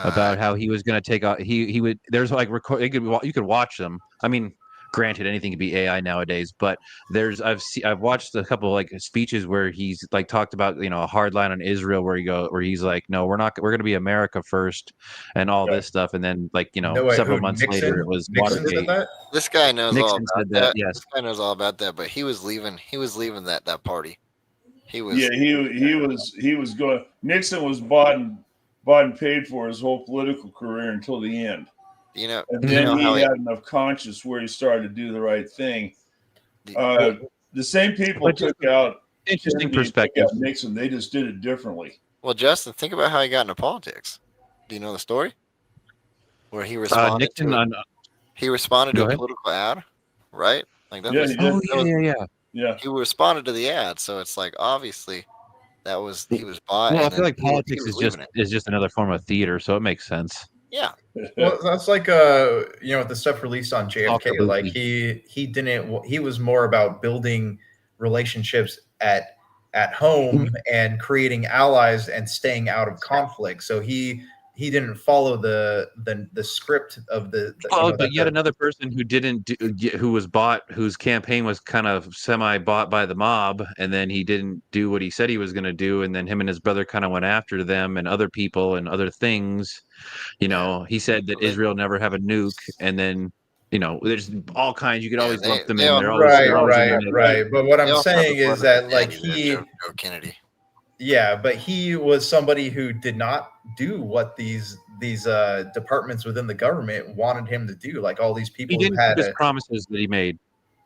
Speaker 4: About how he was going to take out, he would, there's like record, you could watch them. I mean, granted, anything can be AI nowadays, but I've watched a couple like speeches where he's like talked about a hard line on Israel where he's like, no, we're going to be America first and all
Speaker 3: Yeah.
Speaker 4: this stuff, and then
Speaker 2: No way.
Speaker 4: several
Speaker 2: Who?
Speaker 4: months
Speaker 2: Nixon?
Speaker 4: later it was
Speaker 2: Nixon said
Speaker 4: Watergate.
Speaker 2: that.
Speaker 1: This guy knows all
Speaker 4: Nixon
Speaker 1: about
Speaker 4: said that, yes.
Speaker 1: This guy knows all about that, but he was leaving that party. He was.
Speaker 3: Yeah, he was going. Nixon was bought and paid for his whole political career until the end. And then he had enough conscience where he started to do the right thing. The same people took out
Speaker 4: interesting perspective.
Speaker 3: Nixon. They just did it differently.
Speaker 1: Well, Justin, think about how he got into politics. Do you know the story? Where he responded he responded to a political ad, right? Like that.
Speaker 3: Yeah.
Speaker 1: He responded to the ad, so it's like obviously he was bought.
Speaker 4: Well, I feel like politics is just another form of theater, so it makes sense.
Speaker 1: Yeah.
Speaker 2: Well, that's like with the stuff released on JFK. Like he was more about building relationships at home and creating allies and staying out of conflict. So he didn't follow the script of
Speaker 4: but yet another person who was bought, whose campaign was kind of semi bought by the mob, and then he didn't do what he said he was going to do, and then him and his brother kind of went after them and other people and other things. He said that Israel never have a nuke, and then there's all kinds. You could always lump them in. They're always
Speaker 2: right. But what I'm saying is that like
Speaker 1: Kennedy.
Speaker 2: Yeah, but he was somebody who did not do what these departments within the government wanted him to do. Like all these people
Speaker 4: he didn't
Speaker 2: who had
Speaker 4: keep his promises that he made.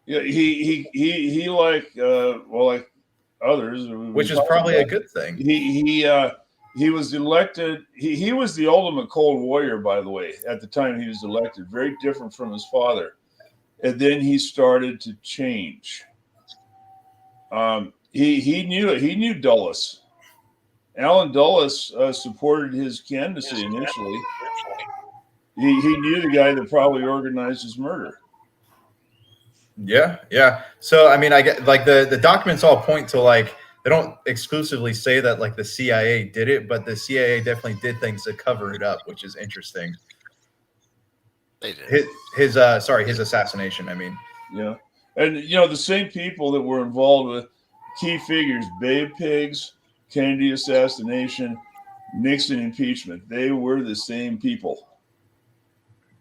Speaker 3: Yeah, he like like others,
Speaker 2: which is probably a good thing.
Speaker 3: He was elected. He was the ultimate cold warrior, by the way. At the time he was elected, very different from his father, and then he started to change. He knew Dulles. Alan Dulles supported his candidacy initially. He knew the guy that probably organized his murder.
Speaker 2: Yeah. So I mean, I get like the documents all point to like they don't exclusively say that like the CIA did it, but the CIA definitely did things to cover it up, which is interesting.
Speaker 1: They did.
Speaker 2: His assassination. I mean,
Speaker 3: yeah, and the same people that were involved with key figures, Babe Pigs, Kennedy assassination, Nixon impeachment. They were the same people.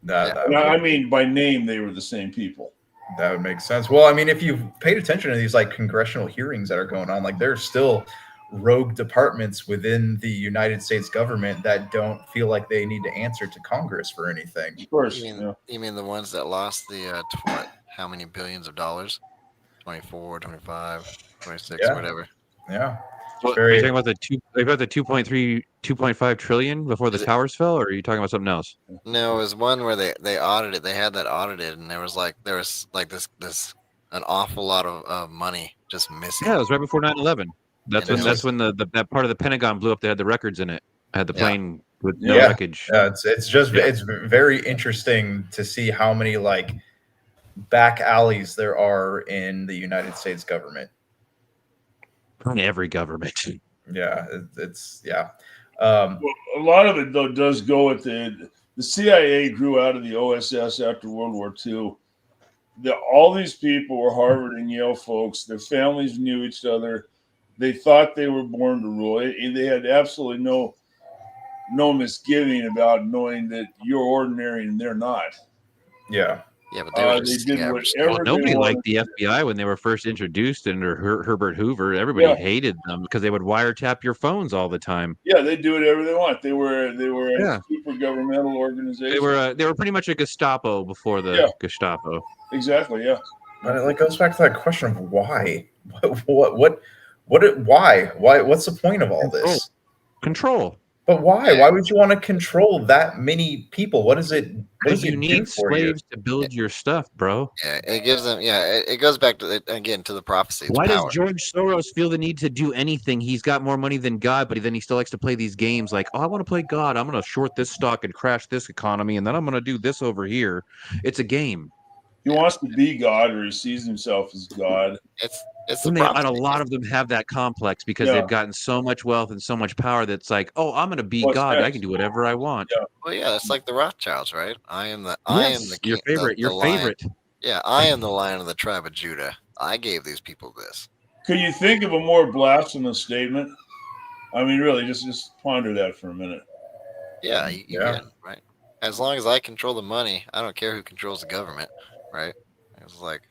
Speaker 3: I mean, by name, they were the same people.
Speaker 2: That would make sense. Well, I mean, if you've paid attention to these like congressional hearings that are going on, like there's still rogue departments within the United States government that don't feel like they need to answer to Congress for anything.
Speaker 3: Of course.
Speaker 1: You mean the ones that lost the how many billions of dollars? 24, 25, 26, whatever.
Speaker 2: Yeah.
Speaker 4: Are you talking about the 2.5 trillion before the towers fell, or are you talking about something else?
Speaker 1: No, it was one where they audited. They had that audited, and there was this an awful lot of money just missing.
Speaker 4: Yeah, it was right before 9/11. That's when that part of the Pentagon blew up. They had the records in it. I had the plane with no wreckage.
Speaker 2: It's very interesting to see how many like back alleys there are in the United States government.
Speaker 4: In every government.
Speaker 2: Yeah.
Speaker 3: Well, a lot of it though does go with the CIA grew out of the OSS after World War II. All these people were Harvard and Yale folks. Their families knew each other. They thought they were born to rule. They had absolutely no misgiving about knowing that you're ordinary and they're not.
Speaker 2: Yeah.
Speaker 1: Yeah, but they
Speaker 3: did whatever.
Speaker 4: Nobody liked the FBI when they were first introduced under Herbert Hoover. Everybody hated them because they would wiretap your phones all the time.
Speaker 3: Yeah, they do whatever they want. They were a super governmental organization.
Speaker 4: They were pretty much a Gestapo before the Gestapo.
Speaker 3: Exactly. Yeah.
Speaker 2: But it like goes back to that question of why. Why? What's the point of all this?
Speaker 4: Control.
Speaker 2: But why? Why would you want to control that many people? What is it?
Speaker 4: Because you need slaves to build your stuff, bro.
Speaker 1: Yeah, it gives them. Yeah, it goes back to again to the prophecy.
Speaker 4: Why does George Soros feel the need to do anything? He's got more money than God, but then he still likes to play these games. Like, oh, I want to play God. I'm going to short this stock and crash this economy, and then I'm going to do this over here. It's a game.
Speaker 3: He wants to be God, or he sees himself as God.
Speaker 4: And a lot of them have that complex because they've gotten so much wealth and so much power that's like, oh, I'm going to be God. I can do whatever I want.
Speaker 3: Yeah.
Speaker 1: Well, yeah, that's like the Rothschilds, right? I am the
Speaker 4: your favorite.
Speaker 1: Yeah, Yeah, I am the Lion of the tribe of Judah. I gave these people this.
Speaker 3: Can you think of a more blasphemous statement? I mean, really, just ponder that for a minute.
Speaker 1: Yeah, you
Speaker 2: Yeah.
Speaker 1: can, right? As long as I control the money, I don't care who controls the government, right? It's like,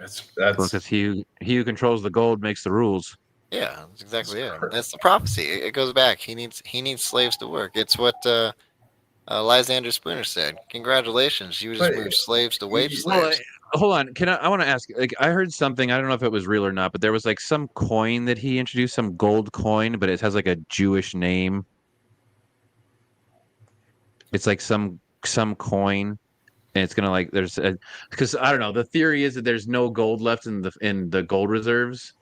Speaker 2: That's
Speaker 4: Because he who controls the gold makes the rules.
Speaker 1: yeah, that's exactly
Speaker 2: That's
Speaker 1: it.
Speaker 2: cra-
Speaker 1: That's the prophecy. It goes back. He needs slaves to work. It's what Lysander Spooner said. Congratulations, you just
Speaker 2: But
Speaker 1: moved slaves to wage
Speaker 2: Well,
Speaker 4: Well,
Speaker 1: slaves.
Speaker 4: hold on. I want to ask. Like, I heard something. I don't know if it was real or not, but there was like some coin that he introduced, some gold coin, but it has like a Jewish name. It's like some coin, and it's gonna like because I don't know. The theory is that there's no gold left in the gold reserves.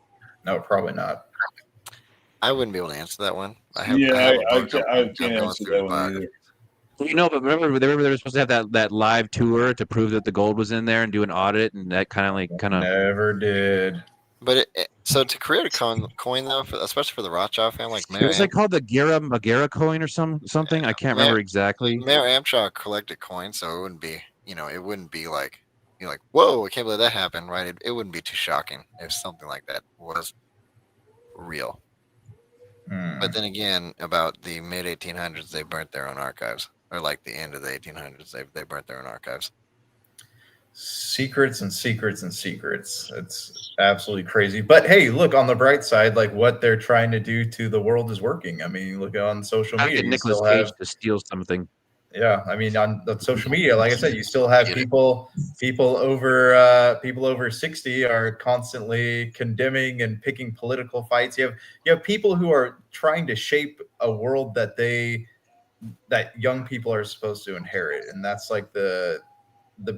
Speaker 2: no, probably not.
Speaker 1: I wouldn't be able to answer that one. I have
Speaker 3: Yeah,
Speaker 1: a book.
Speaker 3: I
Speaker 1: I'm
Speaker 3: can't
Speaker 1: going
Speaker 3: answer
Speaker 1: through
Speaker 3: that
Speaker 1: the
Speaker 3: one
Speaker 1: biography.
Speaker 3: either.
Speaker 4: You know, but remember they were supposed to have that live tour to prove that the gold was in there and do an audit, and that kind of.
Speaker 2: Never did.
Speaker 1: But so to create a coin though, especially for the Rothschild family, like
Speaker 4: It was like called the Magera coin or something. I can't remember exactly.
Speaker 1: Mayor Amtrak collected coins, so it wouldn't be, it wouldn't be like, like, whoa, I can't believe that happened, right? It wouldn't be too shocking if something like that was real.
Speaker 2: Hmm.
Speaker 1: But then again, about the mid 1800s, they burnt their own archives, or like the end of the 1800s, they burnt their own archives.
Speaker 2: Secrets and secrets and secrets. It's absolutely crazy. But hey, look on the bright side, like what they're trying to do to the world is working. I mean, look on social
Speaker 4: I
Speaker 2: media.
Speaker 4: get
Speaker 2: You
Speaker 4: Nicolas
Speaker 2: still
Speaker 4: Cage
Speaker 2: have
Speaker 4: to steal something.
Speaker 2: Yeah, I mean, on the social media, like I said, you still have people over 60 are constantly condemning and picking political fights. You have people who are trying to shape a world that young people are supposed to inherit, and that's like the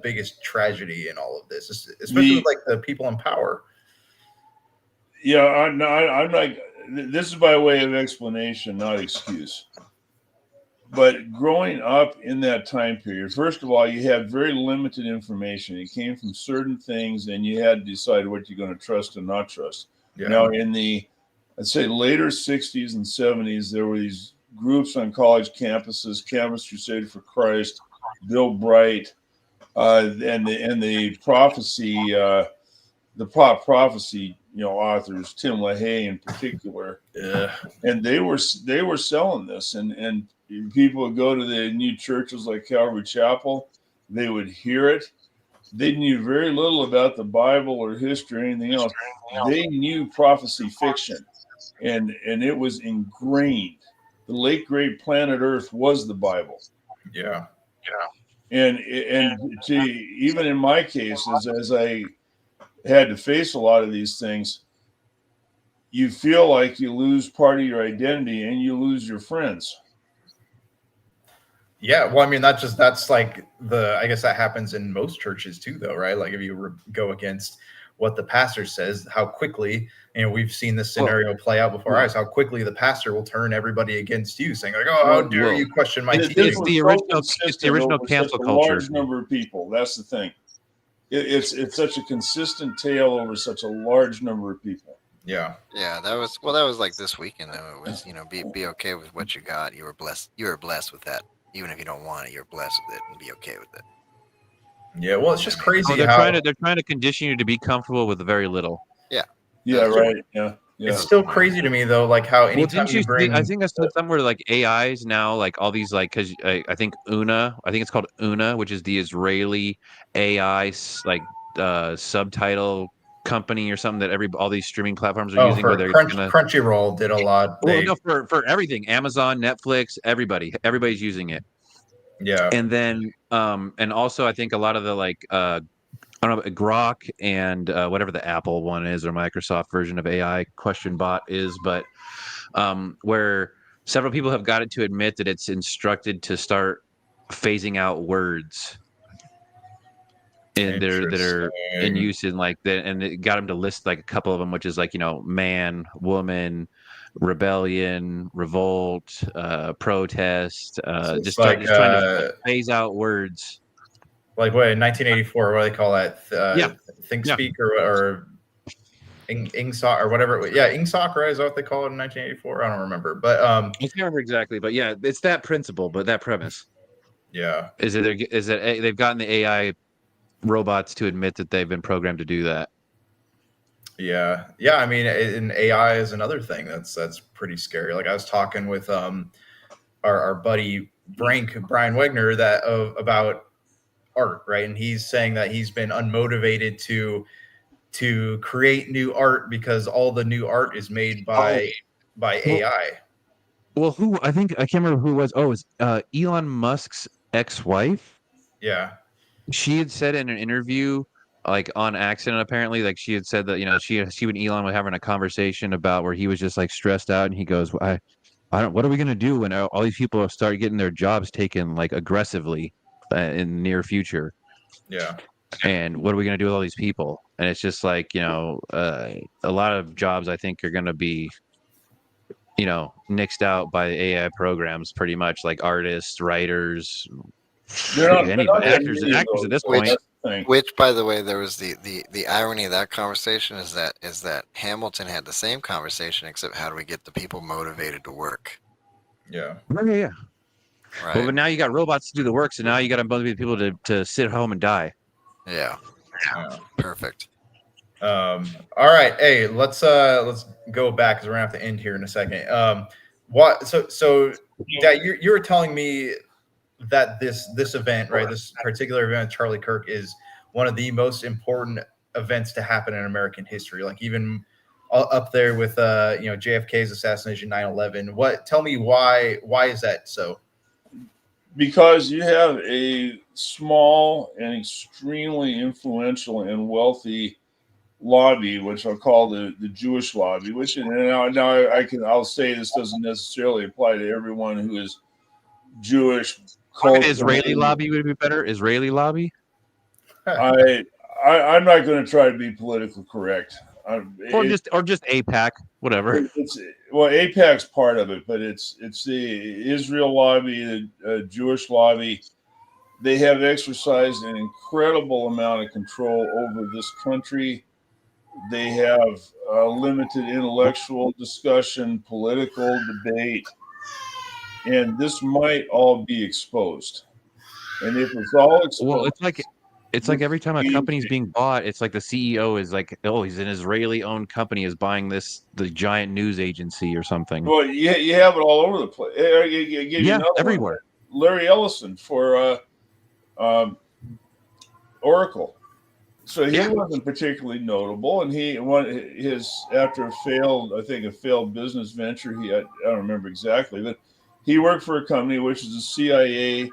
Speaker 2: biggest tragedy in all of this, especially with like the people in power.
Speaker 3: Yeah, I'm like, this is by way of explanation, not excuse. But growing up in that time period, first of all, you had very limited information. It came from certain things, and you had to decide what you're going to trust and not trust.
Speaker 2: Yeah.
Speaker 3: Now, in the, I'd say, later 60s and 70s, there were these groups on college campuses, Campus Crusade for Christ, Bill Bright, and the prophecy, the pop prophecy, authors, Tim LaHaye in particular, and they were selling this, and people would go to the new churches like Calvary Chapel, they would hear it. They knew very little about the Bible or history or anything else. They knew prophecy fiction, and it was ingrained. The late great planet Earth was the Bible.
Speaker 2: Yeah.
Speaker 3: And even in my case, as I had to face a lot of these things, you feel like you lose part of your identity and you lose your friends.
Speaker 2: Yeah, well, I mean, that's like I guess that happens in most churches too, though, right? Like if you go against what the pastor says, how quickly, we've seen this scenario play out before our eyes, how quickly the pastor will turn everybody against you, saying like, "Oh, how dare you question my teaching?"
Speaker 3: It's the
Speaker 4: original cancel culture.
Speaker 3: Large number of people. That's the thing. It's such a consistent tale over such a large number of people.
Speaker 2: Yeah.
Speaker 1: Yeah, that was like this weekend though. It was, be okay with what you got. You were blessed with that. Even if you don't want it, you're blessed with it, and be okay with it.
Speaker 2: Yeah, well, it's just crazy
Speaker 4: they're
Speaker 2: how
Speaker 4: trying to condition you to be comfortable with very little.
Speaker 3: Yeah, right. Yeah.
Speaker 2: It's still crazy to me though, like how anytime you bring.
Speaker 4: I think I said somewhere like AIs now, like all these, like, because I think it's called Una, which is the Israeli AI subtitle company or something that all these streaming platforms are using.
Speaker 2: For
Speaker 4: Where they're
Speaker 2: Crunchyroll did a lot.
Speaker 4: No, for everything, Amazon, Netflix, everybody's using it.
Speaker 2: Yeah.
Speaker 4: And then and also I think a lot of the I don't know, Grok and whatever the Apple one is or Microsoft version of AI question bot is, but where several people have got it to admit that it's instructed to start phasing out words that are in use in and it got them to list like a couple of them, which is like, man, woman, rebellion, revolt, protest, just trying to phase out words.
Speaker 2: Like what in 1984, what do they call that? ThinkSpeak or Ingsoc or whatever. Yeah, Ingsoc, right? Is that what they call it in 1984? I don't remember, but
Speaker 4: I can't remember exactly, but yeah, it's that principle, but that premise.
Speaker 2: Yeah,
Speaker 4: is that they've gotten the AI robots to admit that they've been programmed to do that.
Speaker 2: Yeah. I mean, and AI is another thing that's pretty scary. Like I was talking with our buddy Brian Wegner about art, right? And he's saying that he's been unmotivated to create new art because all the new art is made by AI.
Speaker 4: Well, I can't remember who it was. Oh, it's Elon Musk's ex-wife.
Speaker 2: Yeah.
Speaker 4: She had said in an interview, like on accident, apparently, like she had said that she and Elon were having a conversation about where he was just like stressed out, and he goes, I don't. What are we gonna do when all these people start getting their jobs taken like aggressively in the near future?
Speaker 2: Yeah.
Speaker 4: And what are we gonna do with all these people? And it's just like a lot of jobs I think are gonna be nixed out by AI programs, pretty much, like artists, writers, actors at this point.
Speaker 1: Which, by the way, there was the irony of that conversation is that Hamilton had the same conversation, except how do we get the people motivated to work?
Speaker 2: Yeah.
Speaker 4: Yeah.
Speaker 1: Right.
Speaker 4: Well, but now you got robots to do the work, so now you got to motivate people to sit home and die.
Speaker 1: Yeah. Perfect.
Speaker 2: All right. Hey, let's go back because we're gonna have to end here in a second. So Dad, you were telling me that this event, right, this particular event, Charlie Kirk, is one of the most important events to happen in American history. Like even up there with JFK's assassination, 9/11. Tell me why is that so?
Speaker 3: Because you have a small and extremely influential and wealthy lobby, which I'll call the Jewish lobby, which I'll say this doesn't necessarily apply to everyone who is Jewish.
Speaker 4: Israeli lobby would be better. Israeli lobby.
Speaker 3: I'm not going to try to be politically correct.
Speaker 4: Or just AIPAC, whatever.
Speaker 3: AIPAC's part of it, but it's the Israel lobby, the Jewish lobby. They have exercised an incredible amount of control over this country. They have limited intellectual discussion, political debate, and this might all be exposed. And if it's all exposed,
Speaker 4: well, it's like every time a company's being bought, it's like the CEO is like, oh, he's an Israeli-owned company is buying the giant news agency or something.
Speaker 3: Well, you have it all over the place.
Speaker 4: Everywhere.
Speaker 3: Larry Ellison for Oracle. So he wasn't particularly notable, and after a failed business venture. I don't remember exactly, but he worked for a company which is a CIA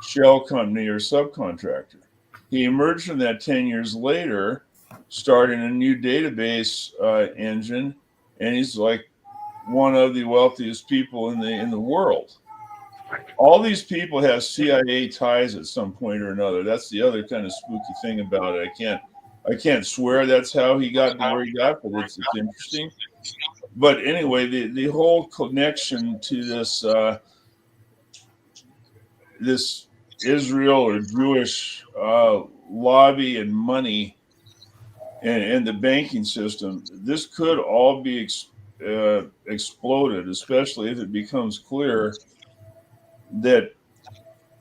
Speaker 3: shell company or subcontractor. He emerged from that 10 years later, starting a new database engine, and he's like one of the wealthiest people in the world. All these people have CIA ties at some point or another. That's the other kind of spooky thing about it. I can't swear that's how he got to where he got, but it's interesting. But anyway, the whole connection to this Israel or Jewish lobby and money and the banking system, this could all be exploded, especially if it becomes clear that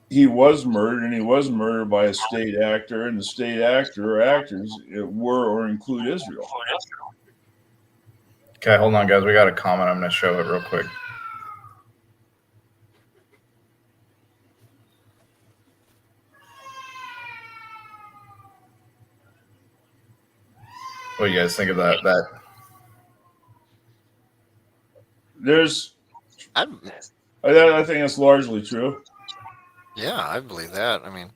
Speaker 3: he was murdered, and he was murdered by a state actor, and the state actor or actors were or include Israel.
Speaker 2: Okay, hold on, guys. We got a comment. I'm going to show it real quick. What do you guys think of that?
Speaker 3: I think that's largely true.
Speaker 1: Yeah, I believe that. I mean,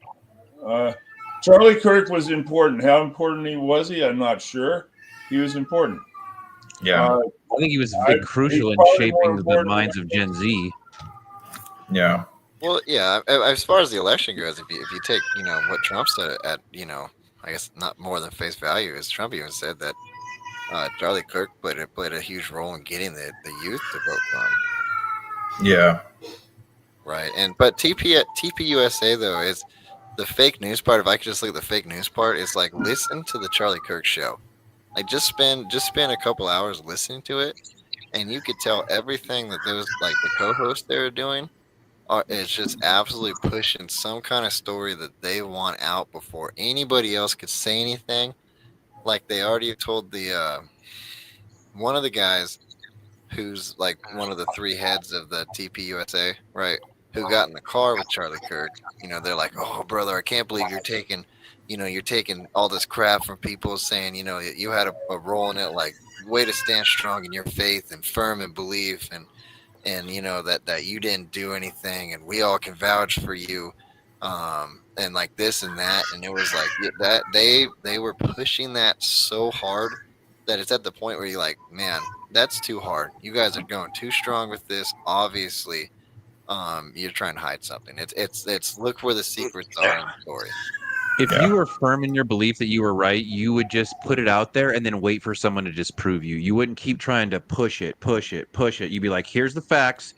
Speaker 3: Charlie Kirk was important. How important was he? I'm not sure. He was important.
Speaker 2: Yeah,
Speaker 4: I think he was crucial in shaping the minds of Gen Z.
Speaker 2: Yeah.
Speaker 1: Well, yeah. As far as the election goes, if you take what Trump said at I guess not more than face value, is Trump even said that Charlie Kirk played a huge role in getting the youth to vote for him.
Speaker 2: Yeah.
Speaker 1: Right. But TPUSA though is the fake news part. If I could just look at the fake news part, it's like listen to the Charlie Kirk show. Like just spend a couple hours listening to it, and you could tell everything that those like the co-hosts they were doing is just absolutely pushing some kind of story that they want out before anybody else could say anything. Like they already told the one of the guys who's like one of the three heads of the TPUSA, right? Who got in the car with Charlie Kirk. They're like, "Oh, brother, I can't believe you're taking all this crap from people saying, you had a role in it. Like, way to stand strong in your faith and firm in belief, and that you didn't do anything, and we all can vouch for you, and like this and that." And it was like that they were pushing that so hard that it's at the point where you're like, man, that's too hard. You guys are going too strong with this. Obviously, you're trying to hide something. It's look where the secrets are in the story.
Speaker 4: If
Speaker 2: Yeah.
Speaker 4: you were firm in your belief that you were right, you would just put it out there and then wait for someone to disprove you. You wouldn't keep trying to push it. You'd be like, here's the facts.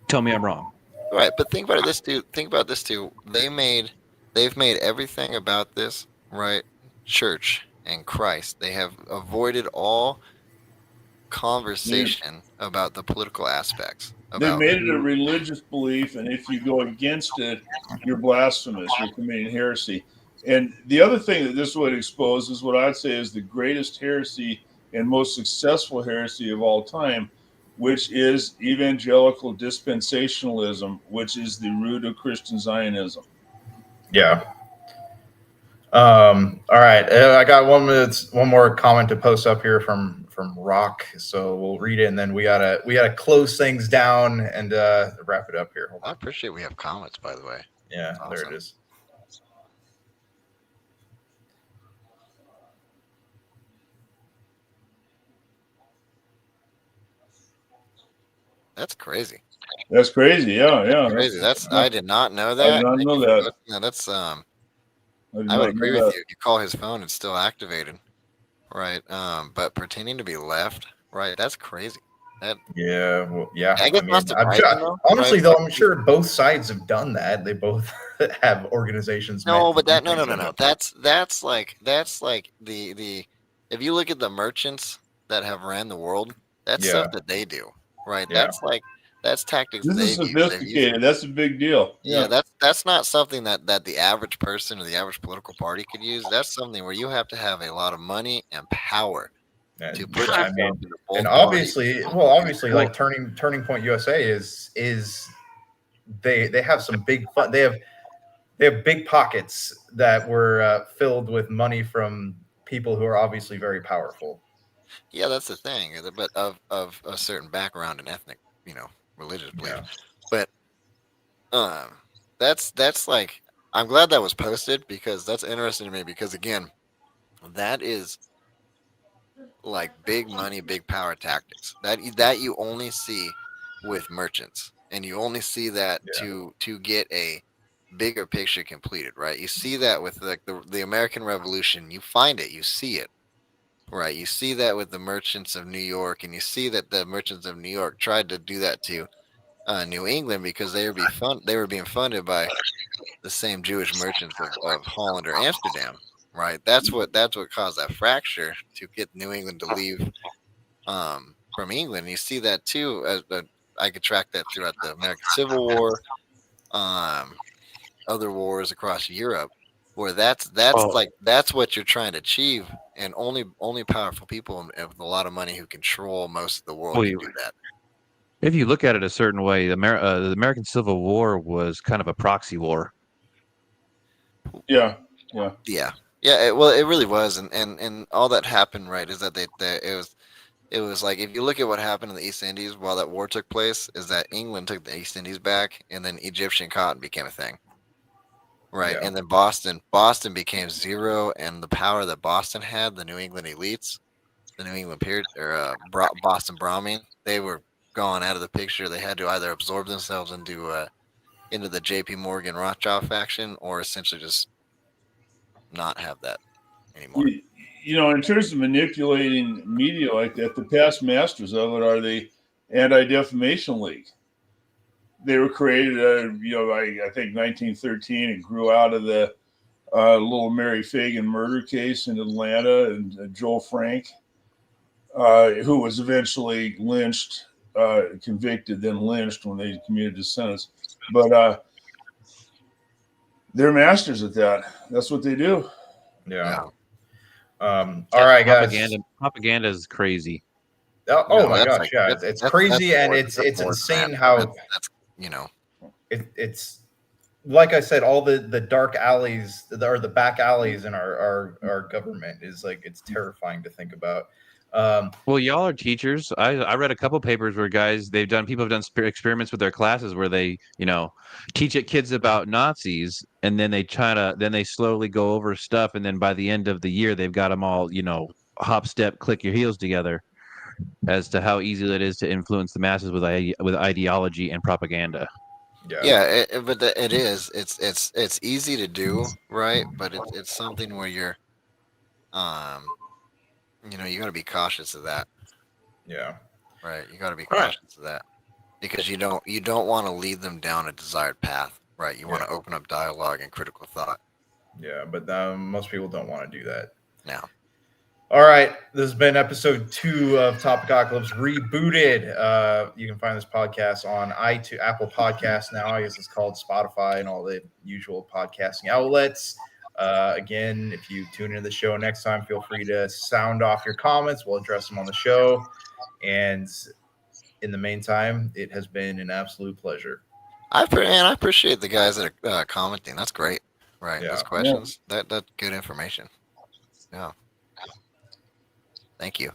Speaker 4: Tell me I'm wrong.
Speaker 1: Right, but think about this too. Think about this too. They've made everything about this, right? Church and Christ. They have avoided all conversation about the political aspects.
Speaker 3: They
Speaker 1: About
Speaker 3: made it a religious belief, and if you go against it, you're blasphemous. You're committing heresy. And the other thing that this would expose is what I'd say is the greatest heresy and most successful heresy of all time, which is evangelical dispensationalism, which is the root of Christian Zionism.
Speaker 2: Yeah. All right. I got 1 minute, one more comment to post up here from Rock. So we'll read it, and then we gotta close things down and wrap it up here. Hold
Speaker 1: I
Speaker 2: on.
Speaker 1: appreciate we have comments, by the way.
Speaker 2: Yeah,
Speaker 1: Awesome.
Speaker 2: there it is.
Speaker 1: That's crazy.
Speaker 3: That's crazy. Yeah.
Speaker 1: Crazy. I did not know that.
Speaker 3: I did not know that.
Speaker 1: Yeah, that's
Speaker 3: I
Speaker 1: I would agree with you. You call his phone, it's still activated, right? But pretending to be left, right? That's crazy.
Speaker 2: Yeah, well, yeah.
Speaker 1: I guess
Speaker 2: mean,
Speaker 1: not surprising, though,
Speaker 2: honestly,
Speaker 1: right?
Speaker 2: though, I'm sure both sides have done that. They both have organizations.
Speaker 1: No,
Speaker 2: meant
Speaker 1: but
Speaker 2: to do
Speaker 1: no.
Speaker 2: things like
Speaker 1: That's like the if you look at the merchants that have ran the world, that's
Speaker 2: Yeah.
Speaker 1: stuff that they do, right?
Speaker 2: Yeah.
Speaker 1: That's tactics
Speaker 3: This is
Speaker 1: they've used.
Speaker 3: sophisticated. That's a big deal.
Speaker 1: Yeah, that's not something that the average person or the average political party could use. That's something where you have to have a lot of money and power
Speaker 2: And,
Speaker 1: to put
Speaker 2: I
Speaker 1: yourself
Speaker 2: mean,
Speaker 1: into both
Speaker 2: and
Speaker 1: parties.
Speaker 2: obviously, like Turning Point USA is they have some big fun. They have big pockets that were filled with money from people who are obviously very powerful.
Speaker 1: Yeah, that's the thing. But of a certain background and ethnic, religious belief.
Speaker 2: Yeah.
Speaker 1: But that's like, I'm glad that was posted, because that's interesting to me, because again, that is like big money, big power tactics that you only see with merchants, and you only see that
Speaker 2: Yeah.
Speaker 1: to get a bigger picture completed, right? You see that with like the American Revolution. You find it, you see it, right? You see that with the merchants of New York, and you see that the merchants of New York tried to do that to New England, because they were being funded by the same Jewish merchants of Holland or Amsterdam, right? That's what caused that fracture to get New England to leave from England. And you see that too. I could track that throughout the American Civil War, other wars across Europe, where that's what you're trying to achieve, and only powerful people with a lot of money who control most of the world can do that.
Speaker 4: If you look at it a certain way, the American Civil War was kind of a proxy war.
Speaker 3: Yeah.
Speaker 1: Well, it really was, and all that happened, right? Is that it was like, if you look at what happened in the East Indies while that war took place, is that England took the East Indies back, and then Egyptian cotton became a thing, right?
Speaker 2: Yeah.
Speaker 1: And then Boston became zero, and the power that Boston had, the New England elites, the New England period, or Boston Brahmin, they were gone out of the picture. They had to either absorb themselves into the J.P. Morgan Rothschild faction, or essentially just not have that anymore.
Speaker 3: In terms of manipulating media like that, the past masters of it are the Anti-Defamation League. They were created, I think 1913, and grew out of the little Mary Fagan murder case in Atlanta, and Joel Frank, who was eventually lynched, convicted, then lynched when they commuted his sentence. But they're masters at that. That's what they do.
Speaker 2: Yeah. All right, guys.
Speaker 4: Propaganda is crazy.
Speaker 2: Oh my
Speaker 1: that's
Speaker 2: gosh,
Speaker 1: like,
Speaker 2: yeah, it's crazy, and
Speaker 1: more-
Speaker 2: it's
Speaker 1: that's more than
Speaker 2: insane
Speaker 1: that.
Speaker 2: how
Speaker 1: that's
Speaker 2: it's like I said, all the dark alleys or the back alleys in our government is like, it's terrifying to think about.
Speaker 4: Well, y'all are teachers. I read a couple papers where people have done experiments with their classes where they, teach kids about Nazis, and then they slowly go over stuff, and then by the end of the year, they've got them all, hop, step, click your heels together as to how easy it is to influence the masses with ideology and propaganda.
Speaker 2: Yeah.
Speaker 1: but it is. It's easy to do, right? But it's something where you're, you got to be cautious of that.
Speaker 2: Yeah.
Speaker 1: Right. You got to be
Speaker 2: All right.
Speaker 1: cautious of that because you don't want to lead them down a desired path. Right. You want to open up dialogue and critical thought.
Speaker 2: Yeah, but most people don't want to do that.
Speaker 1: Now.
Speaker 2: All right, this has been episode 2 of Topicocalypse Rebooted. You can find this podcast on iTunes, Apple Podcasts now. I guess it's called Spotify and all the usual podcasting outlets. Again, if you tune into the show next time, feel free to sound off your comments. We'll address them on the show. And in the meantime, it has been an absolute pleasure.
Speaker 1: I appreciate the guys that are commenting. That's great. Right. Those questions. Yeah. That's good information. Yeah. Thank you.